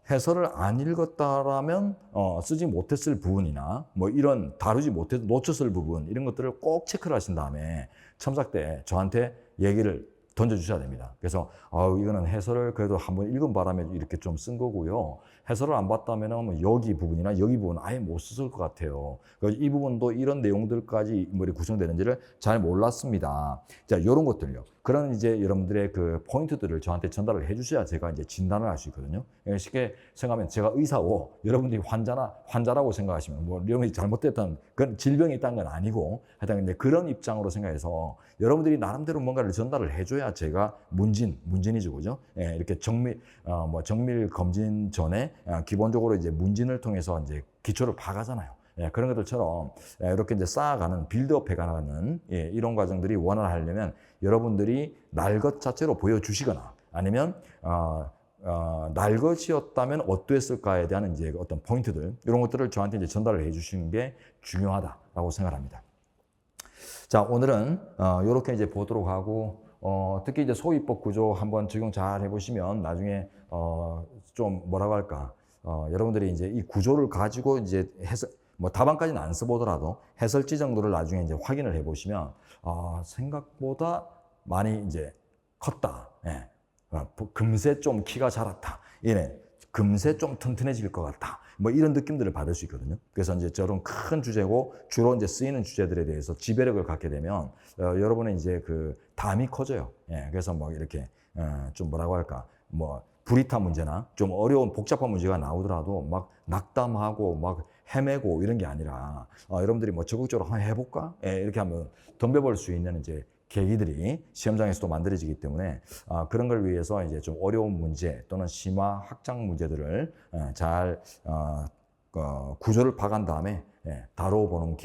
해설을 안 읽었다라면 쓰지 못했을 부분이나 뭐 이런 다루지 못해서 놓쳤을 부분 이런 것들을 꼭 체크를 하신 다음에 첨삭 때 저한테 얘기를 던져주셔야 됩니다. 그래서 이거는 해설을 그래도 한번 읽은 바람에 이렇게 좀 쓴 거고요. 해설을 안 봤다면 여기 부분이나 여기 부분 아예 못 썼을 것 같아요. 그래서 이 부분도 이런 내용들까지 구성되는지를 잘 몰랐습니다. 자, 이런 것들요. 그런 이제 여러분들의 그 포인트들을 저한테 전달을 해주셔야 제가 이제 진단을 할 수 있거든요. 쉽게 생각하면 제가 의사고 여러분들이 환자라고 생각하시면 뭐 여러분이 잘못됐던 그런 질병이 있다는 건 아니고 하여튼 이제 그런 입장으로 생각해서 여러분들이 나름대로 뭔가를 전달을 해줘야 제가 문진이죠, 그죠? 예, 이렇게 정밀 검진 전에 기본적으로 이제 문진을 통해서 이제 기초를 파가잖아요. 예, 그런 것들처럼 이렇게 이제 쌓아가는 빌드업 해가는 이런 과정들이 원활하려면 여러분들이 날 것 자체로 보여주시거나 아니면 날 것이었다면 어떠했을까에 대한 이제 어떤 포인트들 이런 것들을 저한테 이제 전달을 해주시는 게 중요하다라고 생각합니다. 자, 오늘은 이렇게 이제 보도록 하고 특히 이제 소위법 구조 한번 적용 잘 해보시면 나중에 좀 뭐라고 할까 여러분들이 이제 이 구조를 가지고 이제 뭐 답안까지는 안 써보더라도 해설지 정도를 나중에 이제 확인을 해보시면 생각보다 많이 이제 컸다. 예. 금세 좀 키가 자랐다. 이래. 금세 좀 튼튼해질 것 같다. 뭐 이런 느낌들을 받을 수 있거든요. 그래서 이제 저런 큰 주제고 주로 이제 쓰이는 주제들에 대해서 지배력을 갖게 되면 여러분의 이제 그 담이 커져요. 예. 그래서 뭐 이렇게 좀 뭐라고 할까 뭐 불이타 문제나 좀 어려운 복잡한 문제가 나오더라도 막 낙담하고 막 헤매고 이런 게 아니라 여러분들이 뭐 적극적으로 한번 해볼까? 예, 이렇게 하면 덤벼볼 수 있는 이제 계기들이 시험장에서도 만들어지기 때문에 그런 걸 위해서 이제 좀 어려운 문제 또는 심화 확장 문제들을 잘 구조를 파간 다음에 다뤄보는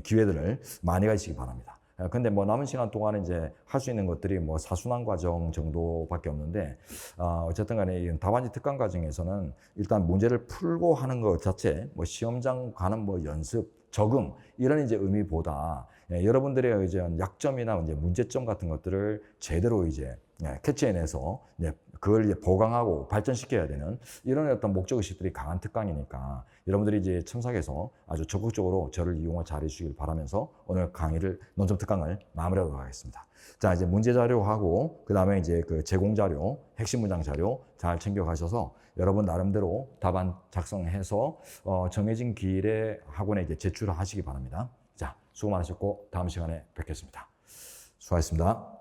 기회들을 많이 가지시기 바랍니다. 근데 뭐 남은 시간 동안에 이제 할 수 있는 것들이 뭐 사순환 과정 정도밖에 없는데 어쨌든 간에 이 답안지 특강 과정에서는 일단 문제를 풀고 하는 것 자체 뭐 시험장 가는 뭐 연습 적응 이런 이제 의미보다 여러분들의 이제 약점이나 이제 문제점 같은 것들을 제대로 이제 캐치해내서 이제 그걸 이제 보강하고 발전시켜야 되는 이런 어떤 목적의식들이 강한 특강이니까 여러분들이 이제 첨삭해서 아주 적극적으로 저를 이용을 잘 해주시길 바라면서 오늘 강의를 논점 특강을 마무리하도록 하겠습니다. 자, 이제 문제 자료하고 그 다음에 이제 그 제공 자료, 핵심 문장 자료 잘 챙겨가셔서 여러분 나름대로 답안 작성해서 정해진 기일에 학원에 이제 제출하시기 바랍니다. 자, 수고 많으셨고 다음 시간에 뵙겠습니다. 수고하셨습니다.